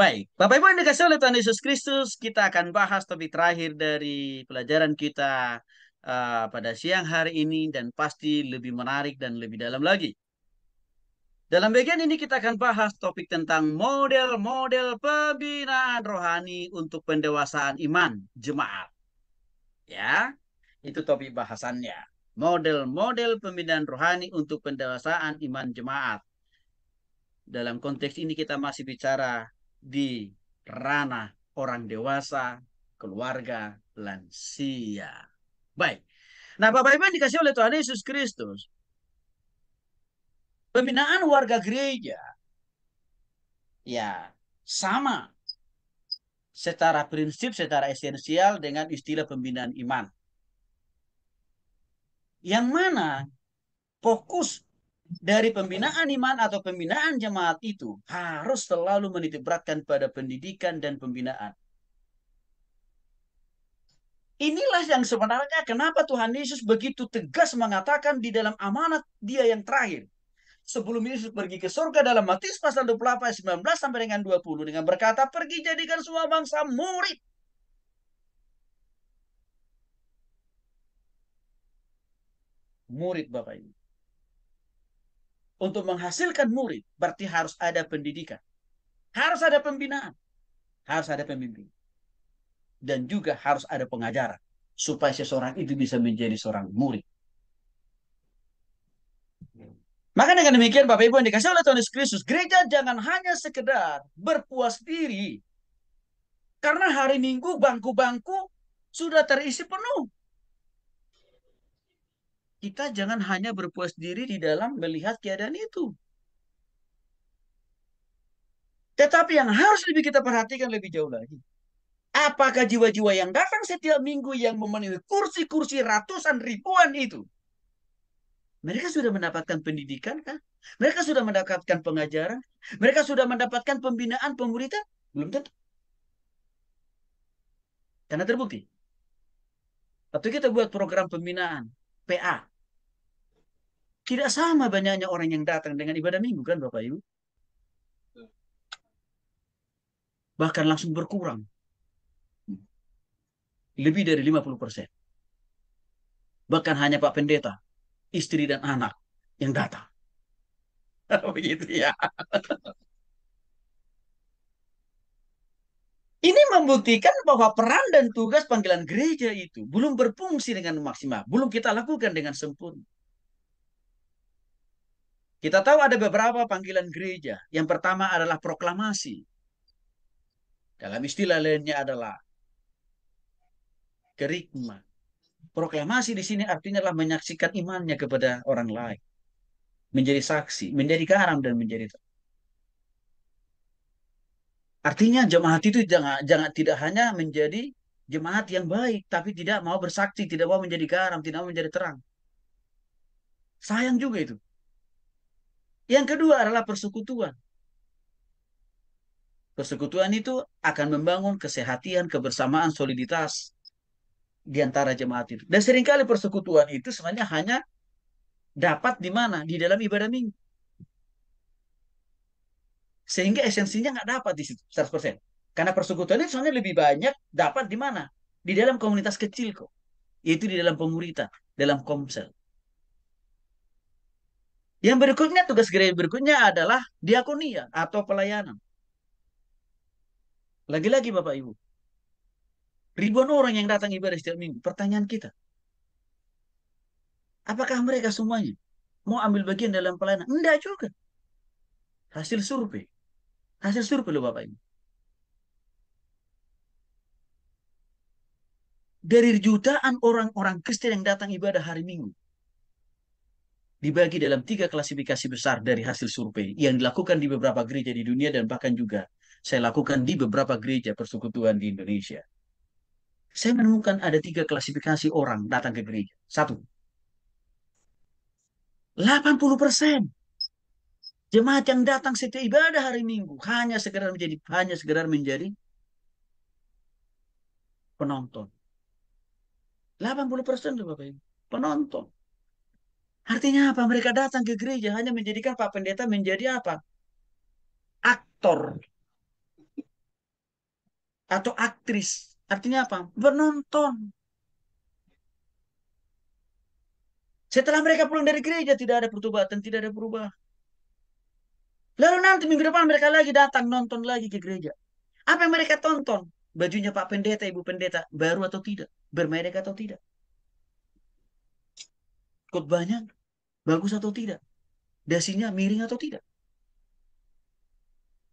Baik, Bapak Ibu yang dikasih oleh Tuhan Yesus Kristus, kita akan bahas topik terakhir dari pelajaran kita pada siang hari ini dan pasti lebih menarik dan lebih dalam lagi. Dalam bagian ini kita akan bahas topik tentang model-model pembinaan rohani untuk pendewasaan iman jemaat. Ya, itu topik bahasannya. Model-model pembinaan rohani untuk pendewasaan iman jemaat. Dalam konteks ini kita masih bicara di ranah orang dewasa, keluarga, lansia. Baik. Nah, Bapak Ibu yang dikasih oleh Tuhan Yesus Kristus, pembinaan warga gereja ya sama secara prinsip, secara esensial dengan istilah pembinaan iman. Yang mana fokus dari pembinaan iman atau pembinaan jemaat itu harus selalu menitik beratkan pada pendidikan dan pembinaan. Inilah yang sebenarnya kenapa Tuhan Yesus begitu tegas mengatakan di dalam amanat dia yang terakhir. Sebelum Yesus pergi ke surga dalam Matius pasal 28 ayat 19 sampai dengan 20 dengan berkata, pergi jadikan semua bangsa murid. Murid Bapak Ibu. Untuk menghasilkan murid berarti harus ada pendidikan. Harus ada pembinaan. Harus ada pembimbing. Dan juga harus ada pengajaran. Supaya seseorang itu bisa menjadi seorang murid. Maka dengan demikian Bapak Ibu yang dikasih oleh Tuhan Yesus Kristus, gereja jangan hanya sekedar berpuas diri. Karena hari Minggu bangku-bangku sudah terisi penuh. Kita jangan hanya berpuas diri di dalam melihat keadaan itu. Tetapi yang harus lebih kita perhatikan lebih jauh lagi. Apakah jiwa-jiwa yang datang setiap minggu yang memenuhi kursi-kursi ratusan ribuan itu, mereka sudah mendapatkan pendidikan kan? Mereka sudah mendapatkan pengajaran? Mereka sudah mendapatkan pembinaan pemuritan? Belum tentu. Karena terbukti. Waktu kita buat program pembinaan, PA, tidak sama banyaknya orang yang datang dengan ibadah minggu kan Bapak Ibu? Bahkan langsung berkurang. Lebih dari 50%. Bahkan hanya Pak Pendeta, istri dan anak yang datang. Begitu ya. Ini membuktikan bahwa peran dan tugas panggilan gereja itu belum berfungsi dengan maksimal. Belum kita lakukan dengan sempurna. Kita tahu ada beberapa panggilan gereja. Yang pertama adalah proklamasi. Dalam istilah lainnya adalah kerikma. Proklamasi di sini artinya adalah menyaksikan imannya kepada orang lain. Menjadi saksi, menjadi garam dan menjadi terang. Artinya jemaat itu jangan tidak hanya menjadi jemaat yang baik, tapi tidak mau bersaksi, tidak mau menjadi garam, tidak mau menjadi terang. Sayang juga itu. Yang kedua adalah persekutuan. Persekutuan itu akan membangun kesehatan, kebersamaan, soliditas di antara jemaat itu. Dan seringkali persekutuan itu sebenarnya hanya dapat di mana? Di dalam ibadah minggu. Sehingga esensinya nggak dapat di situ 100%. Karena persekutuan itu sebenarnya lebih banyak dapat di mana? Di dalam komunitas kecil kok. Yaitu di dalam pemuritan, dalam komsel. Yang berikutnya, tugas gereja berikutnya adalah diakonia atau pelayanan. Lagi-lagi Bapak Ibu, ribuan orang yang datang ibadah setiap minggu. Pertanyaan kita, apakah mereka semuanya mau ambil bagian dalam pelayanan? Enggak juga. Hasil survei. Hasil survei loh Bapak Ibu. Dari jutaan orang-orang Kristen yang datang ibadah hari Minggu, dibagi dalam 3 klasifikasi besar dari hasil survei yang dilakukan di beberapa gereja di dunia dan bahkan juga saya lakukan di beberapa gereja persekutuan di Indonesia. Saya menemukan ada 3 klasifikasi orang datang ke gereja. Satu, 80% jemaat yang datang setiap ibadah hari Minggu hanya sekedar menjadi penonton. 80% loh Bapak Ibu. Penonton. Artinya apa? Mereka datang ke gereja hanya menjadikan Pak Pendeta menjadi apa? Aktor. atau aktris. Artinya apa? Penonton. Setelah mereka pulang dari gereja, tidak ada pertobatan, tidak ada perubahan. Lalu nanti minggu depan mereka lagi datang nonton lagi ke gereja. Apa yang mereka tonton? Bajunya Pak Pendeta, Ibu Pendeta, baru atau tidak? Bermerek atau tidak? Khotbahnya bagus atau tidak? Dasinya miring atau tidak?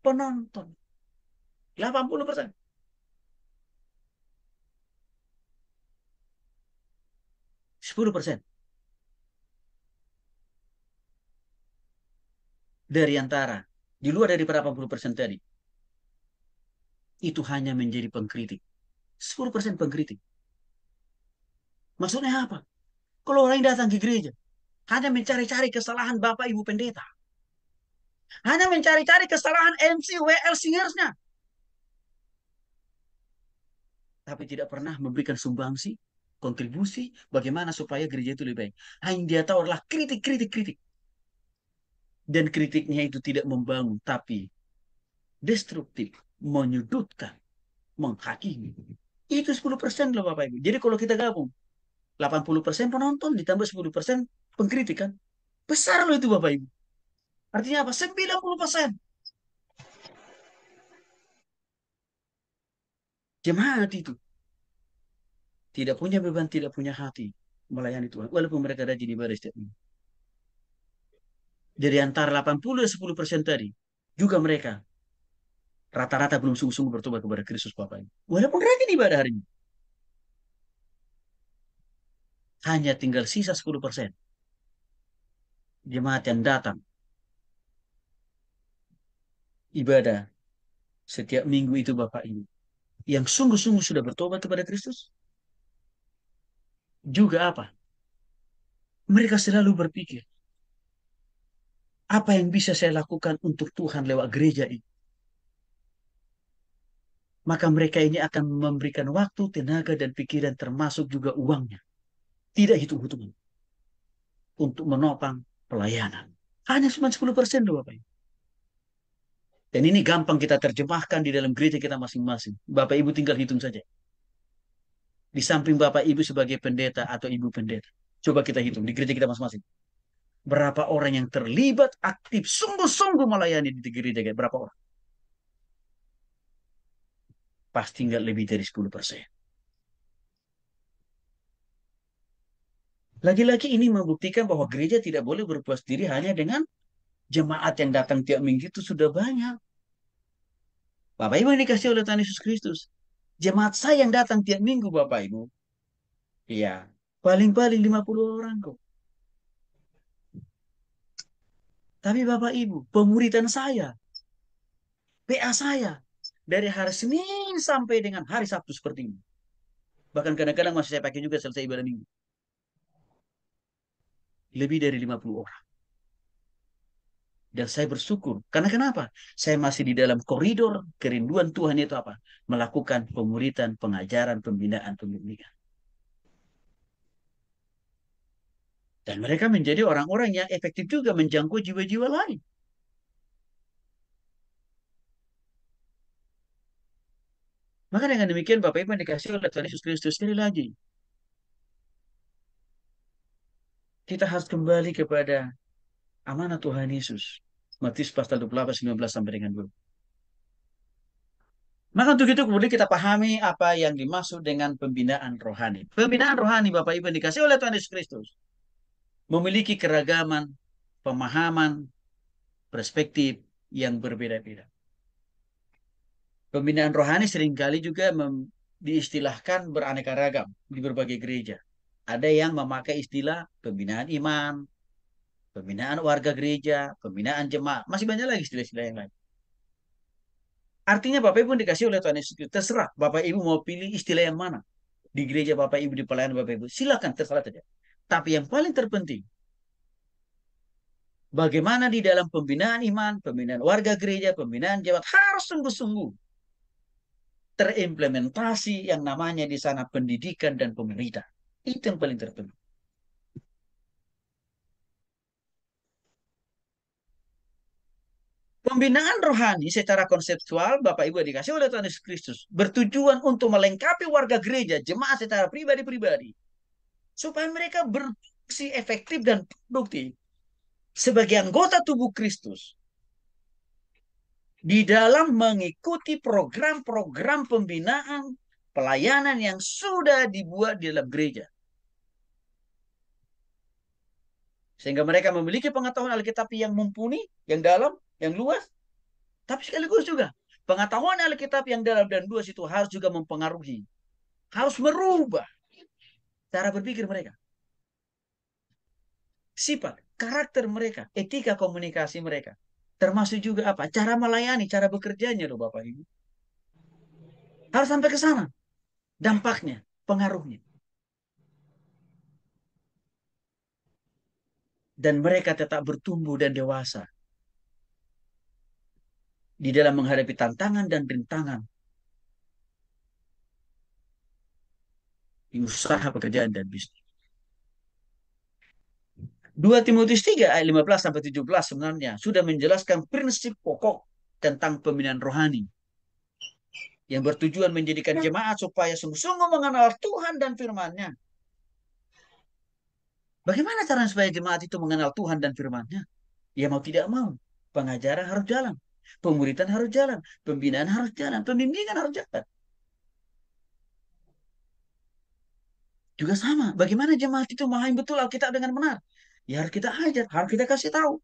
Penonton. 80%. 10% dari antara. Di luar dari 80% tadi. Itu hanya menjadi pengkritik. 10% pengkritik. Maksudnya apa? Kalau orang yang datang ke gereja, hanya mencari-cari kesalahan Bapak Ibu Pendeta. Hanya mencari-cari kesalahan MC, WL, singersnya. Tapi tidak pernah memberikan sumbangsi, kontribusi, bagaimana supaya gereja itu lebih baik. Hanya dia tahu adalah kritik, kritik, kritik. Dan kritiknya itu tidak membangun, tapi destruktif, menyudutkan, menghakimi. Itu 10% loh Bapak Ibu. Jadi kalau kita gabung, 80% penonton ditambah 10% pengkritikan. Besar loh itu Bapak Ibu. Artinya apa? 90%. Jemaat itu tidak punya beban, tidak punya hati melayani Tuhan. Walaupun mereka rajin ibadah setiap minggu. Dari antara 80 dan 10% tadi, juga mereka rata-rata belum sungguh-sungguh bertobat kepada Kristus Bapak Ibu. Walaupun rajin ibadah hari ini. Hanya tinggal sisa 10% jemaat yang datang ibadah setiap minggu itu Bapak Ibu. Yang sungguh-sungguh sudah bertobat kepada Kristus. Juga apa? Mereka selalu berpikir, apa yang bisa saya lakukan untuk Tuhan lewat gereja ini? Maka mereka ini akan memberikan waktu, tenaga, dan pikiran termasuk juga uangnya. Tidak hitung-hitungan. Untuk menopang pelayanan. Hanya cuma 10% loh Bapak Ibu. Dan ini gampang kita terjemahkan di dalam gereja kita masing-masing. Bapak Ibu tinggal hitung saja. Di samping Bapak Ibu sebagai pendeta atau Ibu pendeta. Coba kita hitung di gereja kita masing-masing. Berapa orang yang terlibat aktif sungguh-sungguh melayani di gereja kita? Berapa orang? Pasti nggak lebih dari 10%. Lagi-lagi ini membuktikan bahwa gereja tidak boleh berpuas diri hanya dengan jemaat yang datang tiap minggu itu sudah banyak. Bapak Ibu yang dikasih oleh Tuhan Yesus Kristus. Jemaat saya yang datang tiap minggu Bapak Ibu. Iya, paling-paling 50 orang kok. Tapi Bapak Ibu, pemuritan saya, PA saya, dari hari Senin sampai dengan hari Sabtu seperti ini. Bahkan kadang-kadang masih saya pakai juga selesai ibadah minggu. Lebih dari 50 orang. Dan saya bersyukur. Karena kenapa? Saya masih di dalam koridor kerinduan Tuhan itu apa? Melakukan pemuritan, pengajaran, pembinaan, pembimbingan. Dan mereka menjadi orang-orang yang efektif juga menjangkau jiwa-jiwa lain. Maka dengan demikian Bapak Ibu yang dikasih oleh Tuhan Yesus Kristus sekali lagi. Kita harus kembali kepada amanah Tuhan Yesus. Matius pasal 28, 19 sampai dengan 20. Maka untuk itu kemudian kita pahami apa yang dimaksud dengan pembinaan rohani. Pembinaan rohani Bapak Ibu yang dikasih oleh Tuhan Yesus Kristus. Memiliki keragaman, pemahaman, perspektif yang berbeda-beda. Pembinaan rohani seringkali juga diistilahkan beraneka ragam di berbagai gereja. Ada yang memakai istilah pembinaan iman, pembinaan warga gereja, pembinaan jemaat. Masih banyak lagi istilah-istilah yang lain. Artinya Bapak Ibu dikasih oleh Tuhan Yesus, terserah Bapak Ibu mau pilih istilah yang mana. Di gereja Bapak Ibu, di pelayanan Bapak Ibu. Silakan, terserah saja. Tapi yang paling terpenting, bagaimana di dalam pembinaan iman, pembinaan warga gereja, pembinaan jemaat harus sungguh-sungguh terimplementasi yang namanya di sana pendidikan dan pemerintah. Itu yang paling terpenting. Pembinaan rohani secara konseptual, Bapak Ibu dikasih oleh Tuhan Yesus Kristus, bertujuan untuk melengkapi warga gereja, jemaat secara pribadi-pribadi, supaya mereka berfungsi efektif dan produktif sebagai anggota tubuh Kristus di dalam mengikuti program-program pembinaan pelayanan yang sudah dibuat di dalam gereja. Sehingga mereka memiliki pengetahuan Alkitab yang mumpuni, yang dalam, yang luas, tapi sekaligus juga pengetahuan Alkitab yang dalam dan luas itu harus juga mempengaruhi, harus merubah cara berpikir mereka, sifat, karakter mereka, etika komunikasi mereka. Termasuk juga apa? Cara melayani, cara bekerjanya loh Bapak Ibu. Harus sampai ke sana. Dampaknya, pengaruhnya. Dan mereka tetap bertumbuh dan dewasa di dalam menghadapi tantangan dan rintangan di usaha pekerjaan dan bisnis. 2 Timotius 3 ayat 15 sampai 17 sebenarnya sudah menjelaskan prinsip pokok tentang pembinaan rohani yang bertujuan menjadikan jemaat supaya sungguh-sungguh mengenal Tuhan dan firman-Nya. Bagaimana caranya supaya jemaat itu mengenal Tuhan dan firman-Nya? Ya mau tidak mau, pengajaran harus jalan, pemuritan harus jalan, pembinaan harus jalan, pembimbingan harus jalan. Juga sama, bagaimana jemaat itu memahami betul Alkitab dengan benar? Ya harus kita ajar, harus kita kasih tahu.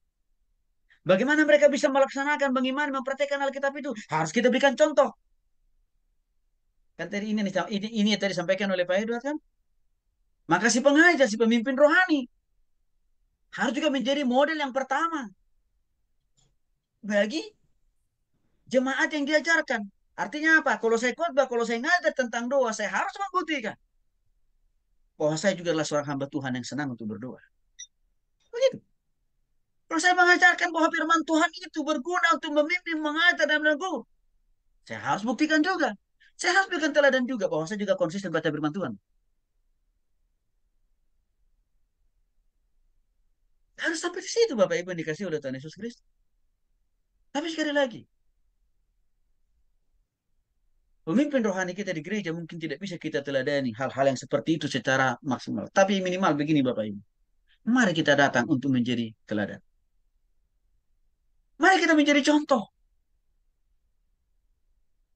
Bagaimana mereka bisa melaksanakan, mengimani, mempraktekkan Alkitab itu? Harus kita berikan contoh. Kan tadi ini yang tadi disampaikan oleh Pak Edward kan? Maka si pengajar, si pemimpin rohani harus juga menjadi model yang pertama bagi jemaat yang diajarkan. Artinya apa? Kalau saya khotbah, kalau saya ngajar tentang doa, saya harus membuktikan bahwa saya juga adalah seorang hamba Tuhan yang senang untuk berdoa. Begitu. Kalau saya mengajarkan bahwa firman Tuhan itu berguna untuk memimpin, mengajar, dan menegur, saya harus buktikan juga. Saya harus berikan teladan juga bahwa saya juga konsisten baca firman Tuhan. Harus sampai di situ Bapak Ibu yang dikasih oleh Tuhan Yesus Kristus. Tapi sekali lagi, pemimpin rohani kita di gereja mungkin tidak bisa kita teladani hal-hal yang seperti itu secara maksimal. Tapi minimal begini Bapak Ibu. Mari kita datang untuk menjadi teladan. Mari kita menjadi contoh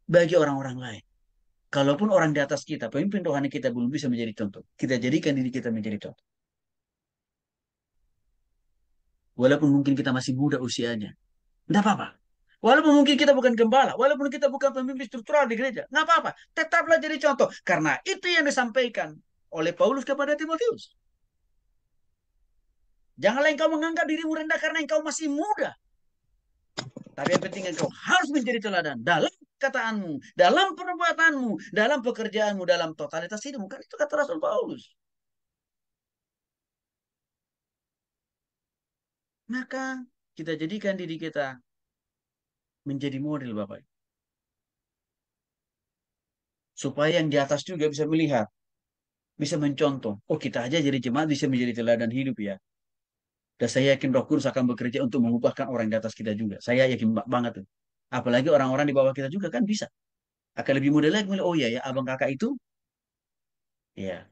bagi orang-orang lain. Kalaupun orang di atas kita, pemimpin rohani kita belum bisa menjadi contoh. Kita jadikan diri kita menjadi contoh. Walaupun mungkin kita masih muda usianya. Tidak apa-apa. Walaupun mungkin kita bukan gembala, walaupun kita bukan pemimpin struktural di gereja, nggak apa-apa. Tetaplah jadi contoh. Karena itu yang disampaikan oleh Paulus kepada Timotius. Janganlah engkau menganggap dirimu rendah karena engkau masih muda. Tapi yang penting engkau harus menjadi teladan dalam kataanmu, dalam perbuatanmu, dalam pekerjaanmu, dalam totalitas hidupmu. Kan itu kata Rasul Paulus. Maka kita jadikan diri kita menjadi model Bapak. Supaya yang di atas juga bisa melihat, bisa mencontoh. Oh kita aja jadi jemaat bisa menjadi teladan hidup ya. Dan saya yakin Roh Kudus akan bekerja untuk mengubahkan orang di atas kita juga. Saya yakin banget tuh. Apalagi orang-orang di bawah kita juga kan bisa. Akan lebih mudah lagi. Oh iya ya, abang kakak itu ya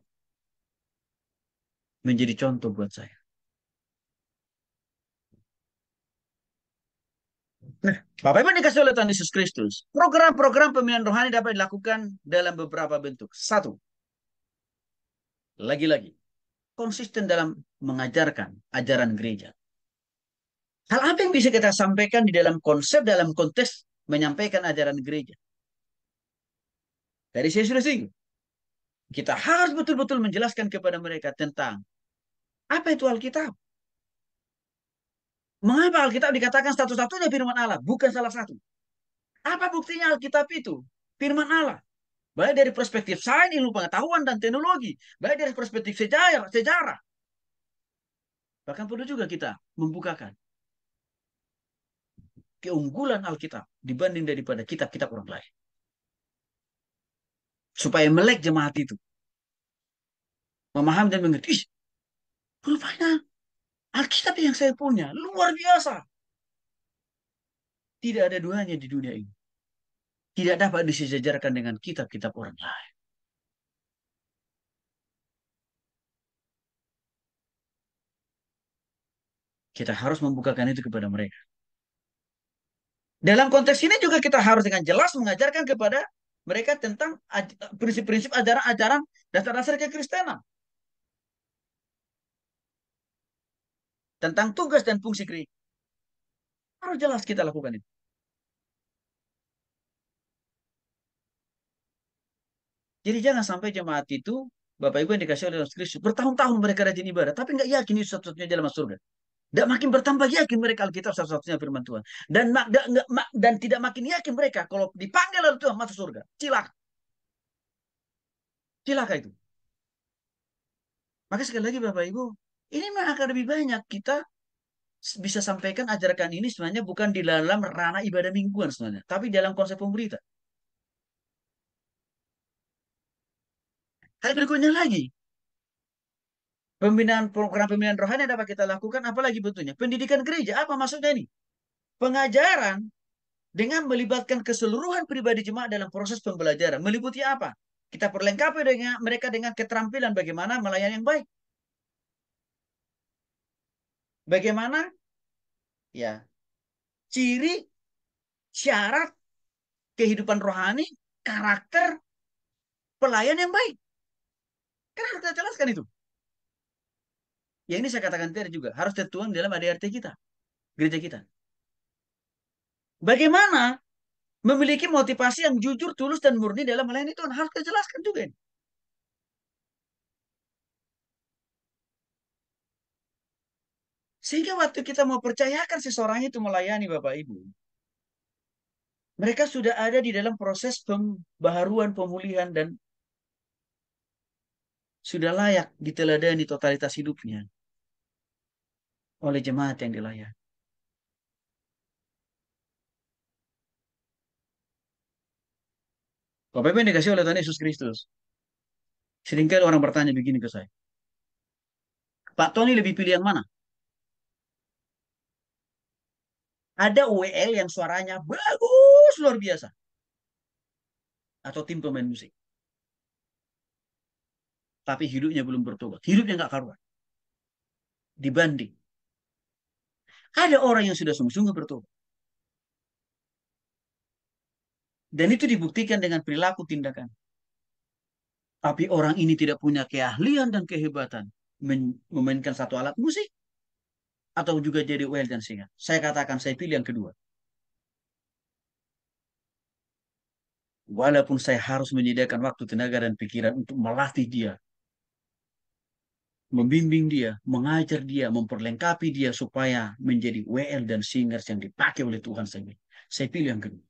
menjadi contoh buat saya. Nah, Bapak Ibu dikasih oleh Tuhan Yesus Kristus. Program-program pembinaan rohani dapat dilakukan dalam beberapa bentuk. Satu, lagi-lagi, konsisten dalam mengajarkan ajaran gereja. Hal apa yang bisa kita sampaikan di dalam konsep, dalam konteks menyampaikan ajaran gereja? Dari saya sudah singgung. Kita harus betul-betul menjelaskan kepada mereka tentang apa itu Alkitab. Mengapa Alkitab dikatakan satu-satunya firman Allah, bukan salah satu? Apa buktinya Alkitab itu? Firman Allah. Baik dari perspektif sains, ilmu pengetahuan, dan teknologi. Baik dari perspektif sejarah. Bahkan perlu juga kita membukakan keunggulan Alkitab dibanding daripada kitab-kitab orang lain. Supaya melek jemaat itu. Memahami dan mengerti. Rupanya Alkitab yang saya punya luar biasa. Tidak ada duanya di dunia ini. Tidak dapat disejajarkan dengan kitab-kitab orang lain. Kita harus membukakan itu kepada mereka. Dalam konteks ini juga kita harus dengan jelas mengajarkan kepada mereka tentang prinsip-prinsip ajaran-ajaran dasar-dasar kekristenan. Tentang tugas dan fungsi gereja. Harus jelas kita lakukan itu. Jadi jangan sampai jemaat itu, Bapak Ibu yang dikasih oleh Kristus, bertahun-tahun mereka rajin ibadah, tapi nggak yakin itu satu-satunya jalan masuk surga. Dan makin bertambah yakin mereka Alkitab satu-satunya firman Tuhan. Dan tidak makin yakin mereka kalau dipanggil oleh Tuhan masuk surga. Cilaka. Cilaka itu. Maka sekali lagi Bapak Ibu, ini memang akan lebih banyak kita bisa sampaikan ajarkan ini sebenarnya bukan di dalam ranah ibadah mingguan sebenarnya, tapi dalam konsep pemberita. Hal berikutnya lagi, pembinaan program pembinaan rohani yang dapat kita lakukan, apalagi bentuknya pendidikan gereja. Apa maksudnya ini? Pengajaran dengan melibatkan keseluruhan pribadi jemaat dalam proses pembelajaran. Meliputi apa? Kita perlengkapi dengan mereka dengan keterampilan bagaimana melayani yang baik. Bagaimana ya ciri, syarat kehidupan rohani, karakter pelayan yang baik. Kan harus kita jelaskan itu. Ya ini saya katakan tadi juga harus tertuang dalam ADRT kita, gereja kita. Bagaimana memiliki motivasi yang jujur, tulus, dan murni dalam melayani Tuhan. Harus kita jelaskan juga ini. Sehingga waktu kita mau percayakan seseorang itu melayani Bapak Ibu, mereka sudah ada di dalam proses pembaharuan, pemulihan, dan sudah layak diteladani totalitas hidupnya oleh jemaat yang dilayani. Bapak Ibu yang dikasih oleh Tuhan Yesus Kristus. Seringkali orang bertanya begini ke saya. Pak Tony lebih pilih yang mana? Ada WL yang suaranya bagus, luar biasa. Atau tim pemain musik. Tapi hidupnya belum bertobat. Hidupnya nggak karuan. Dibanding. Ada orang yang sudah sungguh-sungguh bertobat. Dan itu dibuktikan dengan perilaku tindakan. Tapi orang ini tidak punya keahlian dan kehebatan memainkan satu alat musik atau juga jadi well dan singer. Saya katakan saya pilih yang kedua. Walaupun saya harus menyediakan waktu, tenaga, dan pikiran untuk melatih dia, membimbing dia, mengajar dia, memperlengkapi dia supaya menjadi WL dan singers yang dipakai oleh Tuhan saya. Saya pilih yang kedua.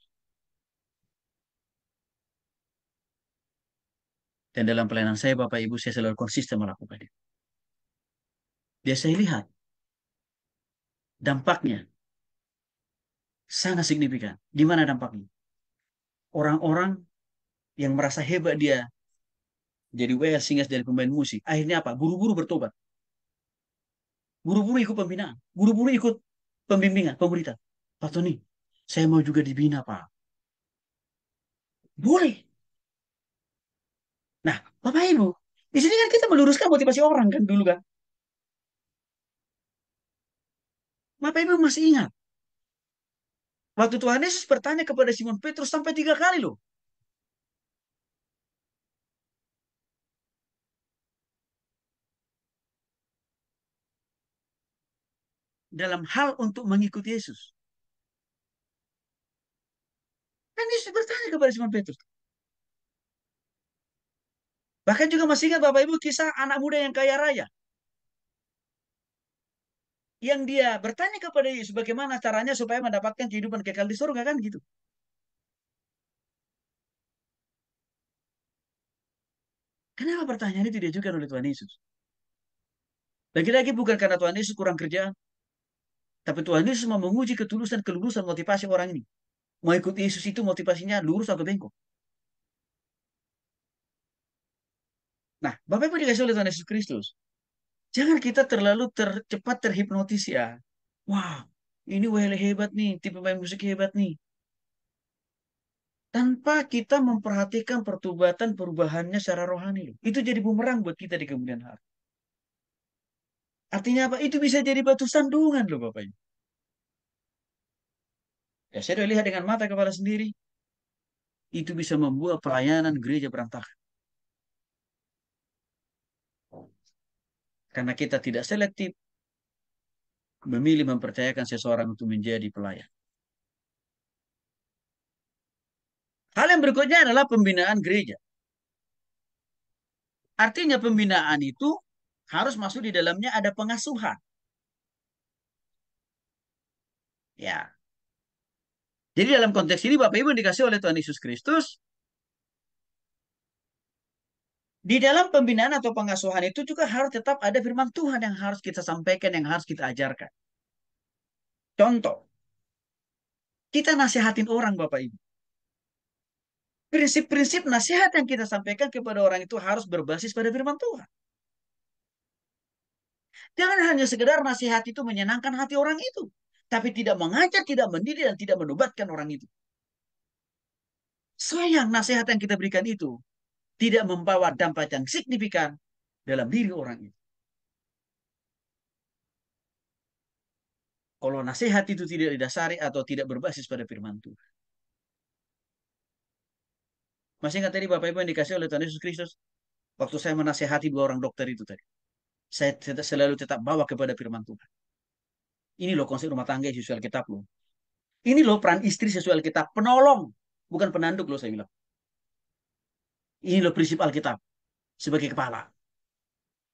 Dan dalam pelayanan saya, Bapak Ibu, saya selalu konsisten melakukan itu. Dia saya lihat dampaknya sangat signifikan. Di mana dampaknya? Orang-orang yang merasa hebat dia jadi WL singers dari pemain musik. Akhirnya apa? Buru-buru bertobat. Buru-buru ikut pembinaan. Buru-buru ikut pembimbingan, pemberitaan. Pak Tony, saya mau juga dibina, Pak. Boleh. Nah, Bapak Ibu, di sini kan kita meluruskan motivasi orang kan dulu kan. Bapak Ibu masih ingat. Waktu Tuhan Yesus bertanya kepada Simon Petrus sampai 3 kali loh. Dalam hal untuk mengikuti Yesus. Kan Yesus bertanya kepada Simon Petrus. Bahkan juga masih ingat Bapak Ibu kisah anak muda yang kaya raya. Yang dia bertanya kepada Yesus bagaimana caranya supaya mendapatkan kehidupan kekal di surga kan gitu. Kenapa pertanyaan itu diajukan oleh Tuhan Yesus? Lagi-lagi bukan karena Tuhan Yesus kurang kerjaan. Tapi Tuhan Yesus mau menguji ketulusan, kelulusan motivasi orang ini. Mau ikut Yesus itu motivasinya lurus atau bengkok. Nah, Bapak Ibu dikasih oleh Tuhan Yesus Kristus. Jangan kita terlalu cepat terhipnotis ya. Wah, Ini wele hebat nih, tipe pemain musik hebat nih. Tanpa kita memperhatikan pertobatan perubahannya secara rohani loh. Itu jadi bumerang buat kita di kemudian hari. Artinya apa? Itu bisa jadi batu sandungan loh Bapak Ibu. Ya saya udah lihat dengan mata kepala sendiri. Itu bisa membuat pelayanan gereja berantakan. Karena kita tidak selektif memilih mempercayakan seseorang untuk menjadi pelayan. Hal yang berikutnya adalah pembinaan gereja. Artinya pembinaan itu harus masuk di dalamnya ada pengasuhan. Ya. Jadi dalam konteks ini Bapak Ibu dikasih oleh Tuhan Yesus Kristus, di dalam pembinaan atau pengasuhan itu juga harus tetap ada firman Tuhan yang harus kita sampaikan, yang harus kita ajarkan. Contoh, kita nasihatin orang Bapak Ibu. Prinsip-prinsip nasihat yang kita sampaikan kepada orang itu harus berbasis pada firman Tuhan. Jangan hanya sekedar nasihat itu menyenangkan hati orang itu. Tapi tidak mengajar, tidak mendidik, dan tidak menobatkan orang itu. Sayang nasihat yang kita berikan itu tidak membawa dampak yang signifikan dalam diri orang itu. Kalau nasihat itu tidak didasari atau tidak berbasis pada firman Tuhan. Masih ingat tadi Bapak Ibu yang dikasih oleh Tuhan Yesus Kristus? Waktu saya menasehati dua orang dokter itu tadi. Saya selalu tetap bawa kepada firman Tuhan. Ini loh konsep rumah tangga sesuai Alkitab loh. Ini loh peran istri sesuai Alkitab. Penolong. Bukan penanduk loh saya bilang. Ini loh prinsip Alkitab. Sebagai kepala.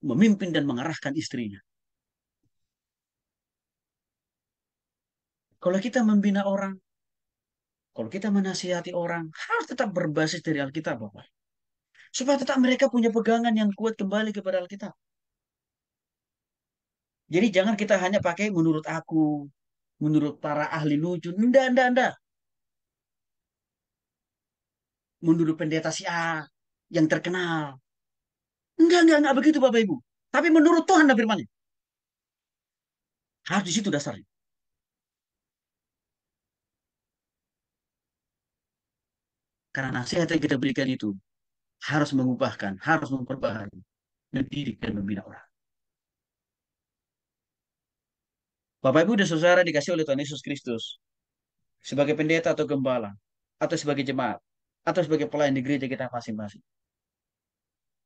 Memimpin dan mengarahkan istrinya. Kalau kita membina orang, kalau kita menasihati orang, harus tetap berbasis dari Alkitab, Bapak. Supaya tetap mereka punya pegangan yang kuat kembali kepada Alkitab. Jadi jangan kita hanya pakai menurut aku, menurut para ahli nujum. Enggak. Menurut pendeta si A yang terkenal. Enggak begitu Bapak Ibu. Tapi menurut Tuhan dan firman-Nya. Harus di situ dasarnya. Karena nasihat yang kita berikan itu harus mengubahkan, harus memperbaharui, mendidik dan membina orang. Bapak Ibu dan saudara dikasih oleh Tuhan Yesus Kristus sebagai pendeta atau gembala atau sebagai jemaat atau sebagai pelayan di gereja kita masing-masing.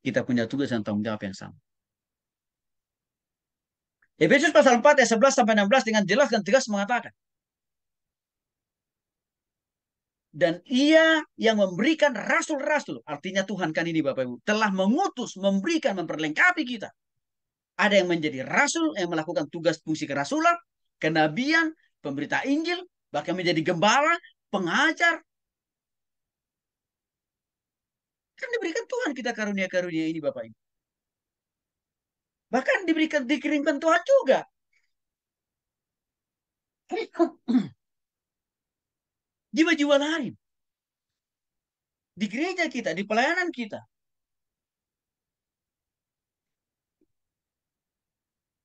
Kita punya tugas dan tanggung jawab yang sama. Efesus pasal 4 ayat 11 sampai 16 dengan jelas dan tegas mengatakan, dan ia yang memberikan rasul-rasul, artinya Tuhan kan ini Bapak Ibu, telah mengutus, memberikan, memperlengkapi kita. Ada yang menjadi rasul, yang melakukan tugas fungsi kerasulan, kenabian, pemberita Injil, bahkan menjadi gembala, pengajar. Kan diberikan Tuhan kita karunia-karunia ini Bapak Ibu. Bahkan dikirimkan Tuhan juga. Jiwa-jiwa lain. Di gereja kita, di pelayanan kita.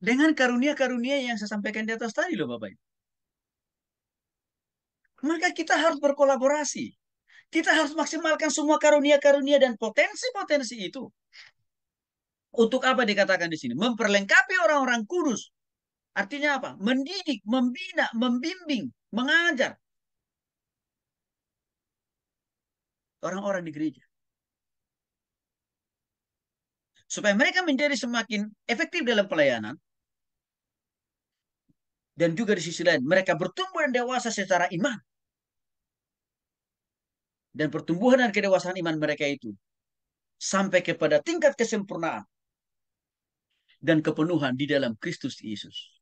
Dengan karunia-karunia yang saya sampaikan di atas tadi loh Bapak Ibu. Maka kita harus berkolaborasi. Kita harus maksimalkan semua karunia-karunia dan potensi-potensi itu. Untuk apa dikatakan di sini? Memperlengkapi orang-orang kudus. Artinya apa? Mendidik, membina, membimbing, mengajar orang-orang di gereja. Supaya mereka menjadi semakin efektif dalam pelayanan. Dan juga di sisi lain, mereka bertumbuh dan dewasa secara iman. Dan pertumbuhan dan kedewasaan iman mereka itu sampai kepada tingkat kesempurnaan dan kepenuhan di dalam Kristus Yesus.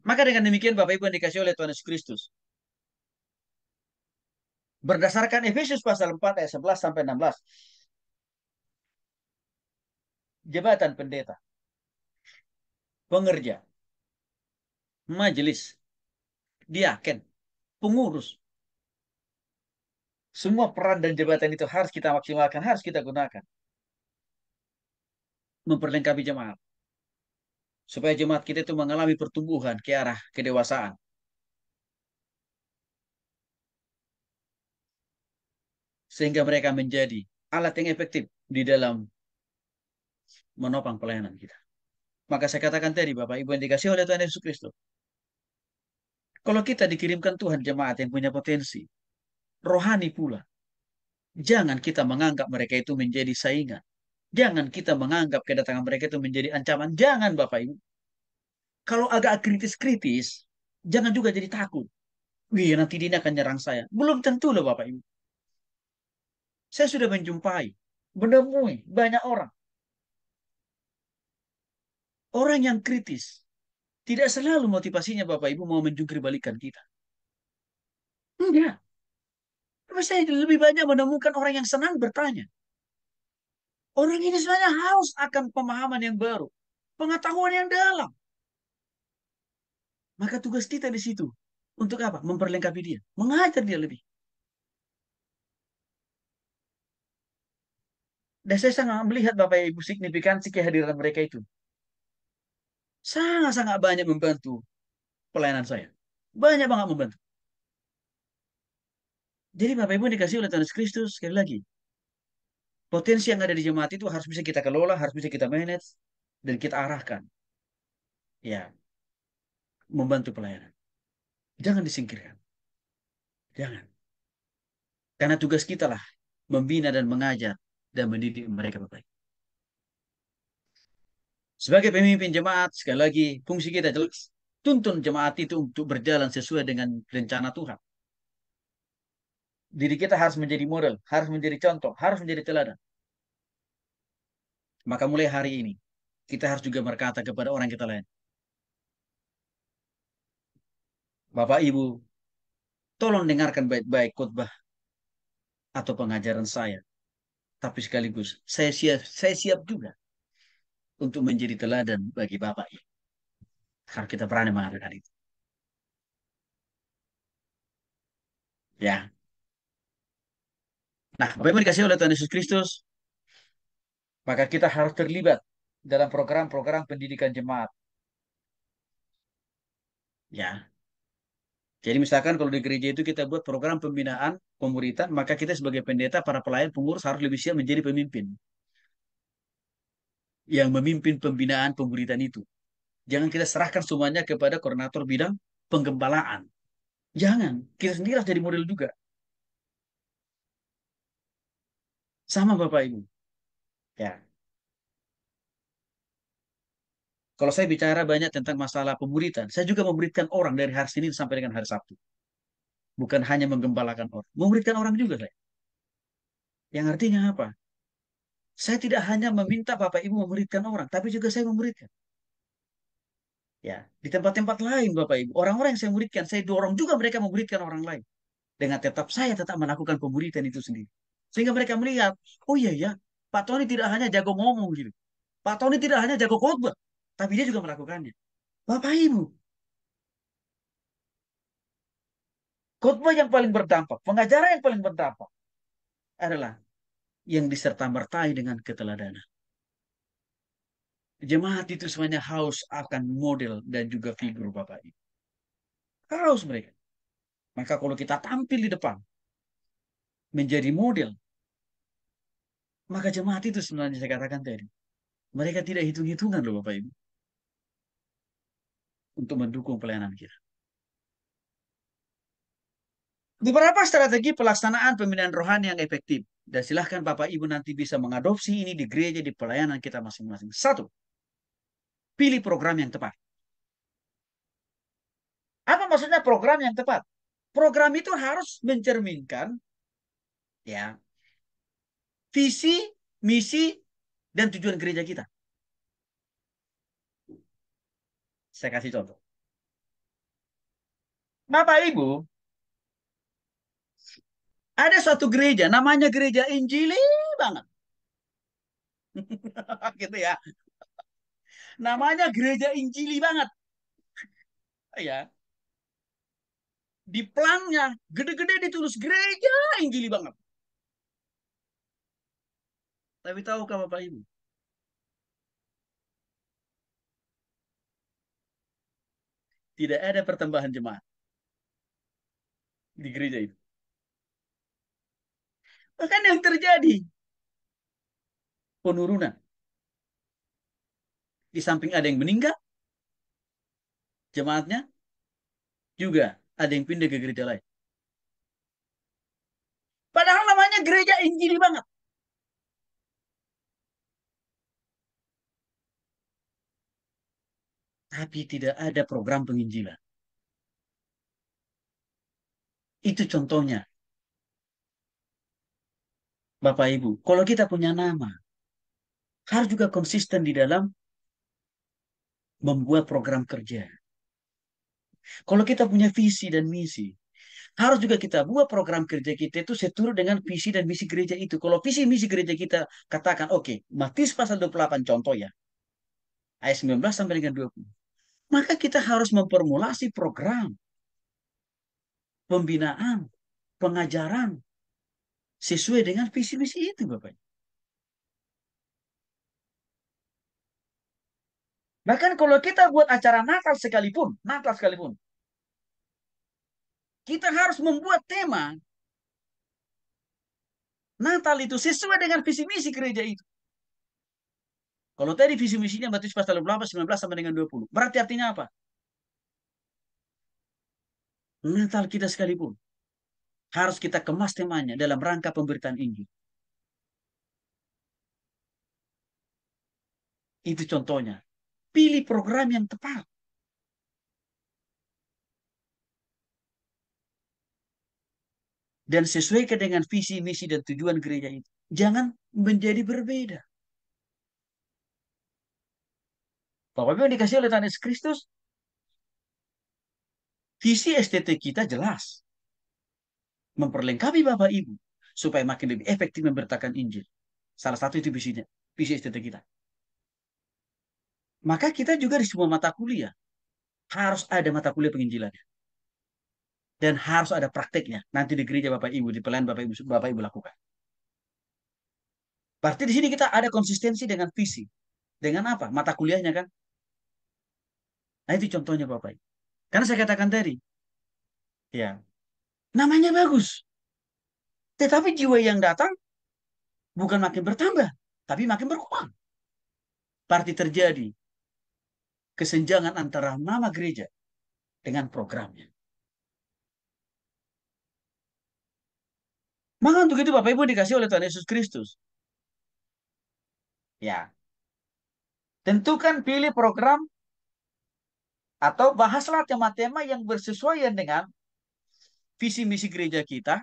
Maka dengan demikian Bapak Ibu yang dikasih oleh Tuhan Yesus Kristus, berdasarkan Efesus pasal 4 ayat 11 sampai 16, jabatan pendeta, pengerja, majelis, diaken, pengurus, semua peran dan jabatan itu harus kita maksimalkan, harus kita gunakan. Memperlengkapi jemaat. supaya jemaat kita itu mengalami pertumbuhan ke arah kedewasaan, sehingga mereka menjadi alat yang efektif di dalam menopang pelayanan kita. Maka saya katakan tadi, Bapak Ibu yang dikasih oleh Tuhan Yesus Kristus, kalau kita dikirimkan Tuhan jemaat yang punya potensi, rohani pula, jangan kita menganggap mereka itu menjadi saingan. Jangan kita menganggap kedatangan mereka itu menjadi ancaman. Jangan, Bapak Ibu. Kalau agak kritis-kritis, jangan juga jadi takut. Wih, nanti dia akan nyerang saya. Belum tentu loh, Bapak Ibu. Saya sudah menjumpai, menemui banyak orang. Orang yang kritis. Tidak selalu motivasinya Bapak Ibu mau menjungkir balikan kita. Enggak. Tapi saya lebih banyak menemukan orang yang senang bertanya. Orang ini sebenarnya haus akan pemahaman yang baru. Pengetahuan yang dalam. Maka tugas kita di situ. Untuk apa? Memperlengkapi dia. Mengajar dia lebih. Dan saya sangat melihat Bapak Ibu signifikansi kehadiran mereka itu. Sangat-sangat banyak membantu pelayanan saya. Banyak banget membantu. Jadi Bapak Ibu dikasih oleh Tuhan Yesus Kristus. Sekali lagi. Potensi yang ada di jemaat itu harus bisa kita kelola. Harus bisa kita manage. Dan kita arahkan. Ya. Membantu pelayanan. Jangan disingkirkan. Jangan. Karena tugas kita lah membina dan mengajar dan mendidik mereka baik. Sebagai pemimpin jemaat, sekali lagi, fungsi kita jelas. Tuntun jemaat itu untuk berjalan sesuai dengan rencana Tuhan. Diri kita harus menjadi model, harus menjadi contoh, harus menjadi teladan. Maka mulai hari ini, kita harus juga berkata kepada orang kita lain. Bapak, Ibu, tolong dengarkan baik-baik khotbah atau pengajaran saya. Tapi sekaligus, saya siap juga untuk menjadi teladan bagi Bapak, Ibu. Harus kita berani mengatakan itu. Ya. Nah, Bapak Ibu dikasih oleh Tuhan Yesus Kristus, maka kita harus terlibat dalam program-program pendidikan jemaat. Ya. Jadi misalkan kalau di gereja itu kita buat program pembinaan pemuritan, maka kita sebagai pendeta, para pelayan, pengurus harus lebih siap menjadi pemimpin. Yang memimpin pembinaan pemuritan itu. Jangan kita serahkan semuanya kepada koordinator bidang penggembalaan. Jangan. Kita sendiri harus jadi model juga. Sama Bapak Ibu. Ya. Kalau saya bicara banyak tentang masalah pemuritan, saya juga memuridkan orang dari hari Senin sampai dengan hari Sabtu. Bukan hanya menggembalakan orang. Memuridkan orang juga saya. Yang artinya apa? Saya tidak hanya meminta Bapak Ibu memuridkan orang, tapi juga saya memuridkan. Ya, di tempat-tempat lain Bapak Ibu, orang-orang yang saya muridkan, saya dorong juga mereka memuridkan orang lain. Dengan saya tetap melakukan pemuridan itu sendiri. Sehingga mereka melihat, oh iya ya, Pak Tony tidak hanya jago ngomong gitu. Pak Tony tidak hanya jago khotbah, tapi dia juga melakukannya. Bapak Ibu, khotbah yang paling berdampak, pengajaran yang paling berdampak adalah yang diserta-mertai dengan keteladanan. Jemaat itu semuanya haus akan model dan juga figur Bapak Ibu. Haus mereka. Maka kalau kita tampil di depan, menjadi model, maka jemaat itu sebenarnya saya katakan tadi. Mereka tidak hitung-hitungan loh Bapak Ibu. Untuk mendukung pelayanan kita. Beberapa strategi pelaksanaan pembinaan rohani yang efektif. Dan silahkan Bapak Ibu nanti bisa mengadopsi ini di gereja, di pelayanan kita masing-masing. Satu, pilih program yang tepat. Apa maksudnya program yang tepat? Program itu harus mencerminkan ya visi, misi, dan tujuan gereja kita. Saya kasih contoh. Bapak Ibu, ada suatu gereja, namanya gereja Injili banget. Gitu ya. Namanya gereja Injili banget. Ya. Di plannya, gede-gede ditulis gereja Injili banget. Tapi tahukah Bapak Ibu? Tidak ada pertambahan jemaat di gereja itu. Bahkan yang terjadi penurunan. Di samping ada yang meninggal, jemaatnya juga ada yang pindah ke gereja lain. Padahal namanya gereja Injili banget. Tapi tidak ada program penginjilan. Itu contohnya, Bapak Ibu. Kalau kita punya nama, harus juga konsisten di dalam membuat program kerja. Kalau kita punya visi dan misi, harus juga kita buat program kerja kita itu seturut dengan visi dan misi gereja itu. Kalau visi misi gereja kita katakan, oke, Matius pasal 28 contoh ya, ayat 19 sampai dengan 20. Maka kita harus memformulasi program, pembinaan, pengajaran, sesuai dengan visi misi itu Bapak. Bahkan kalau kita buat acara Natal sekalipun, kita harus membuat tema Natal itu sesuai dengan visi misi gereja itu. Kalau tadi visi misinya Matius pasal 18, 19 sampai dengan 20. Berarti artinya apa? Natal kita sekalipun harus kita kemas temanya dalam rangka pemberitaan Injil. Itu contohnya. Pilih program yang tepat. Dan sesuaikan dengan visi, misi, dan tujuan gereja itu. Jangan menjadi berbeda. Bapak Ibu yang dikasih oleh Tuhan Yesus Kristus, visi STT kita jelas. Memperlengkapi Bapak Ibu. Supaya makin lebih efektif memberitakan Injil. Salah satu itu visinya. Visi STT kita. Maka kita juga di semua mata kuliah. Harus ada mata kuliah penginjilan. Dan harus ada prakteknya. Nanti di gereja Bapak Ibu, di pelayan Bapak Ibu lakukan. Berarti di sini kita ada konsistensi dengan visi. Dengan apa? Mata kuliahnya kan. Nah itu contohnya Bapak Ibu. Karena saya katakan tadi, ya namanya bagus. Tetapi jiwa yang datang bukan makin bertambah, tapi makin berkurang. Berarti terjadi kesenjangan antara nama gereja dengan programnya. Maka untuk itu Bapak Ibu dikasih oleh Tuhan Yesus Kristus. Ya, tentukan pilih program atau bahaslah tema-tema yang bersesuaian dengan visi misi gereja kita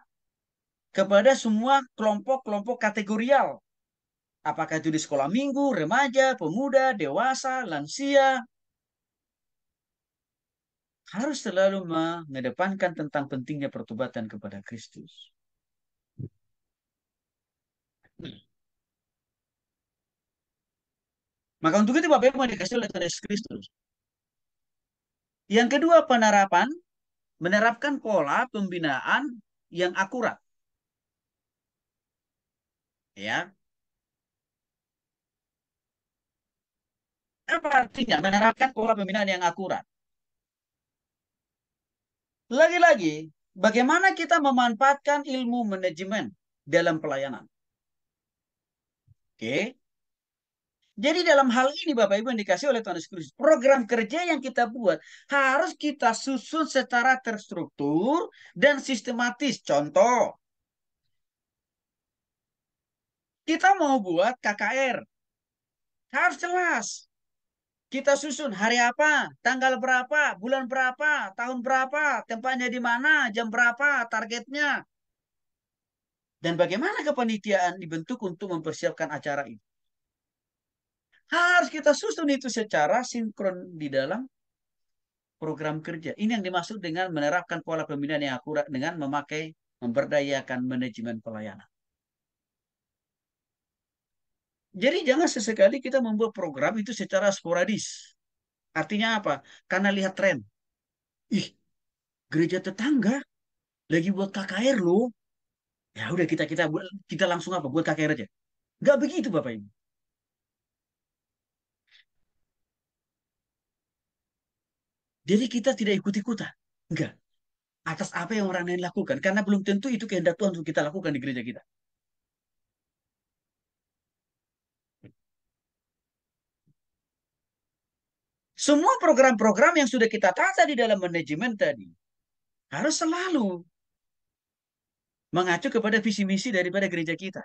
kepada semua kelompok-kelompok kategorial. Apakah itu di sekolah minggu, remaja, pemuda, dewasa, lansia. Harus selalu mengedepankan tentang pentingnya pertobatan kepada Kristus. Maka untuk itu Bapak Ibu dikasih oleh Tuhan Yesus Kristus. Yang kedua menerapkan pola pembinaan yang akurat. Ya, apa artinya menerapkan pola pembinaan yang akurat? Lagi-lagi, bagaimana kita memanfaatkan ilmu manajemen dalam pelayanan? Oke. Jadi dalam hal ini Bapak Ibu yang dikasih oleh Tuhan Yesus Kristus, program kerja yang kita buat harus kita susun secara terstruktur dan sistematis. Contoh, kita mau buat KKR, harus jelas. Kita susun hari apa, tanggal berapa, bulan berapa, tahun berapa, tempatnya di mana, jam berapa, targetnya. Dan bagaimana kepanitiaan dibentuk untuk mempersiapkan acara itu. Harus kita susun itu secara sinkron di dalam program kerja. Ini yang dimaksud dengan menerapkan pola pembinaan yang akurat dengan memakai, memberdayakan manajemen pelayanan. Jadi jangan sesekali kita membuat program itu secara sporadis. Artinya apa? Karena lihat tren. Ih, gereja tetangga lagi buat KKR loh. Ya udah kita langsung apa? Buat KKR aja. Gak begitu Bapak Ibu. Jadi kita tidak ikut-ikutan. Enggak. Atas apa yang orang lain lakukan. Karena belum tentu itu kehendak Tuhan untuk kita lakukan di gereja kita. Semua program-program yang sudah kita tata di dalam manajemen tadi harus selalu mengacu kepada visi misi daripada gereja kita.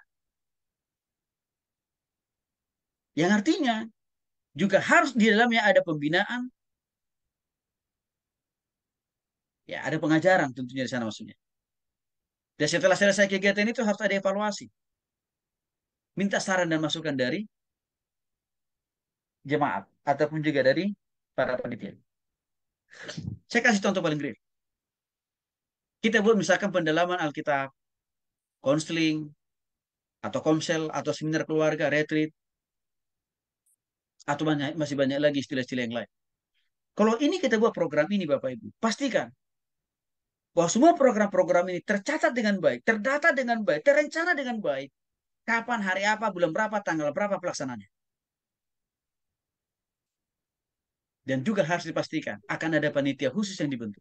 Yang artinya juga harus di dalamnya ada pembinaan, ya ada pengajaran tentunya di sana maksudnya. Dan setelah selesai kegiatan itu harus ada evaluasi. Minta saran dan masukan dari jemaat ataupun juga dari para panitia. Saya kasih contoh paling real. Kita buat misalkan pendalaman Alkitab, konseling, atau komsel, atau seminar keluarga, retreat, atau banyak, masih banyak lagi istilah-istilah yang lain. Kalau ini kita buat program ini Bapak Ibu, pastikan bahwa semua program-program ini tercatat dengan baik, terdata dengan baik, terencana dengan baik. Kapan, hari apa, bulan berapa, tanggal berapa pelaksanaannya. Dan juga harus dipastikan akan ada panitia khusus yang dibentuk.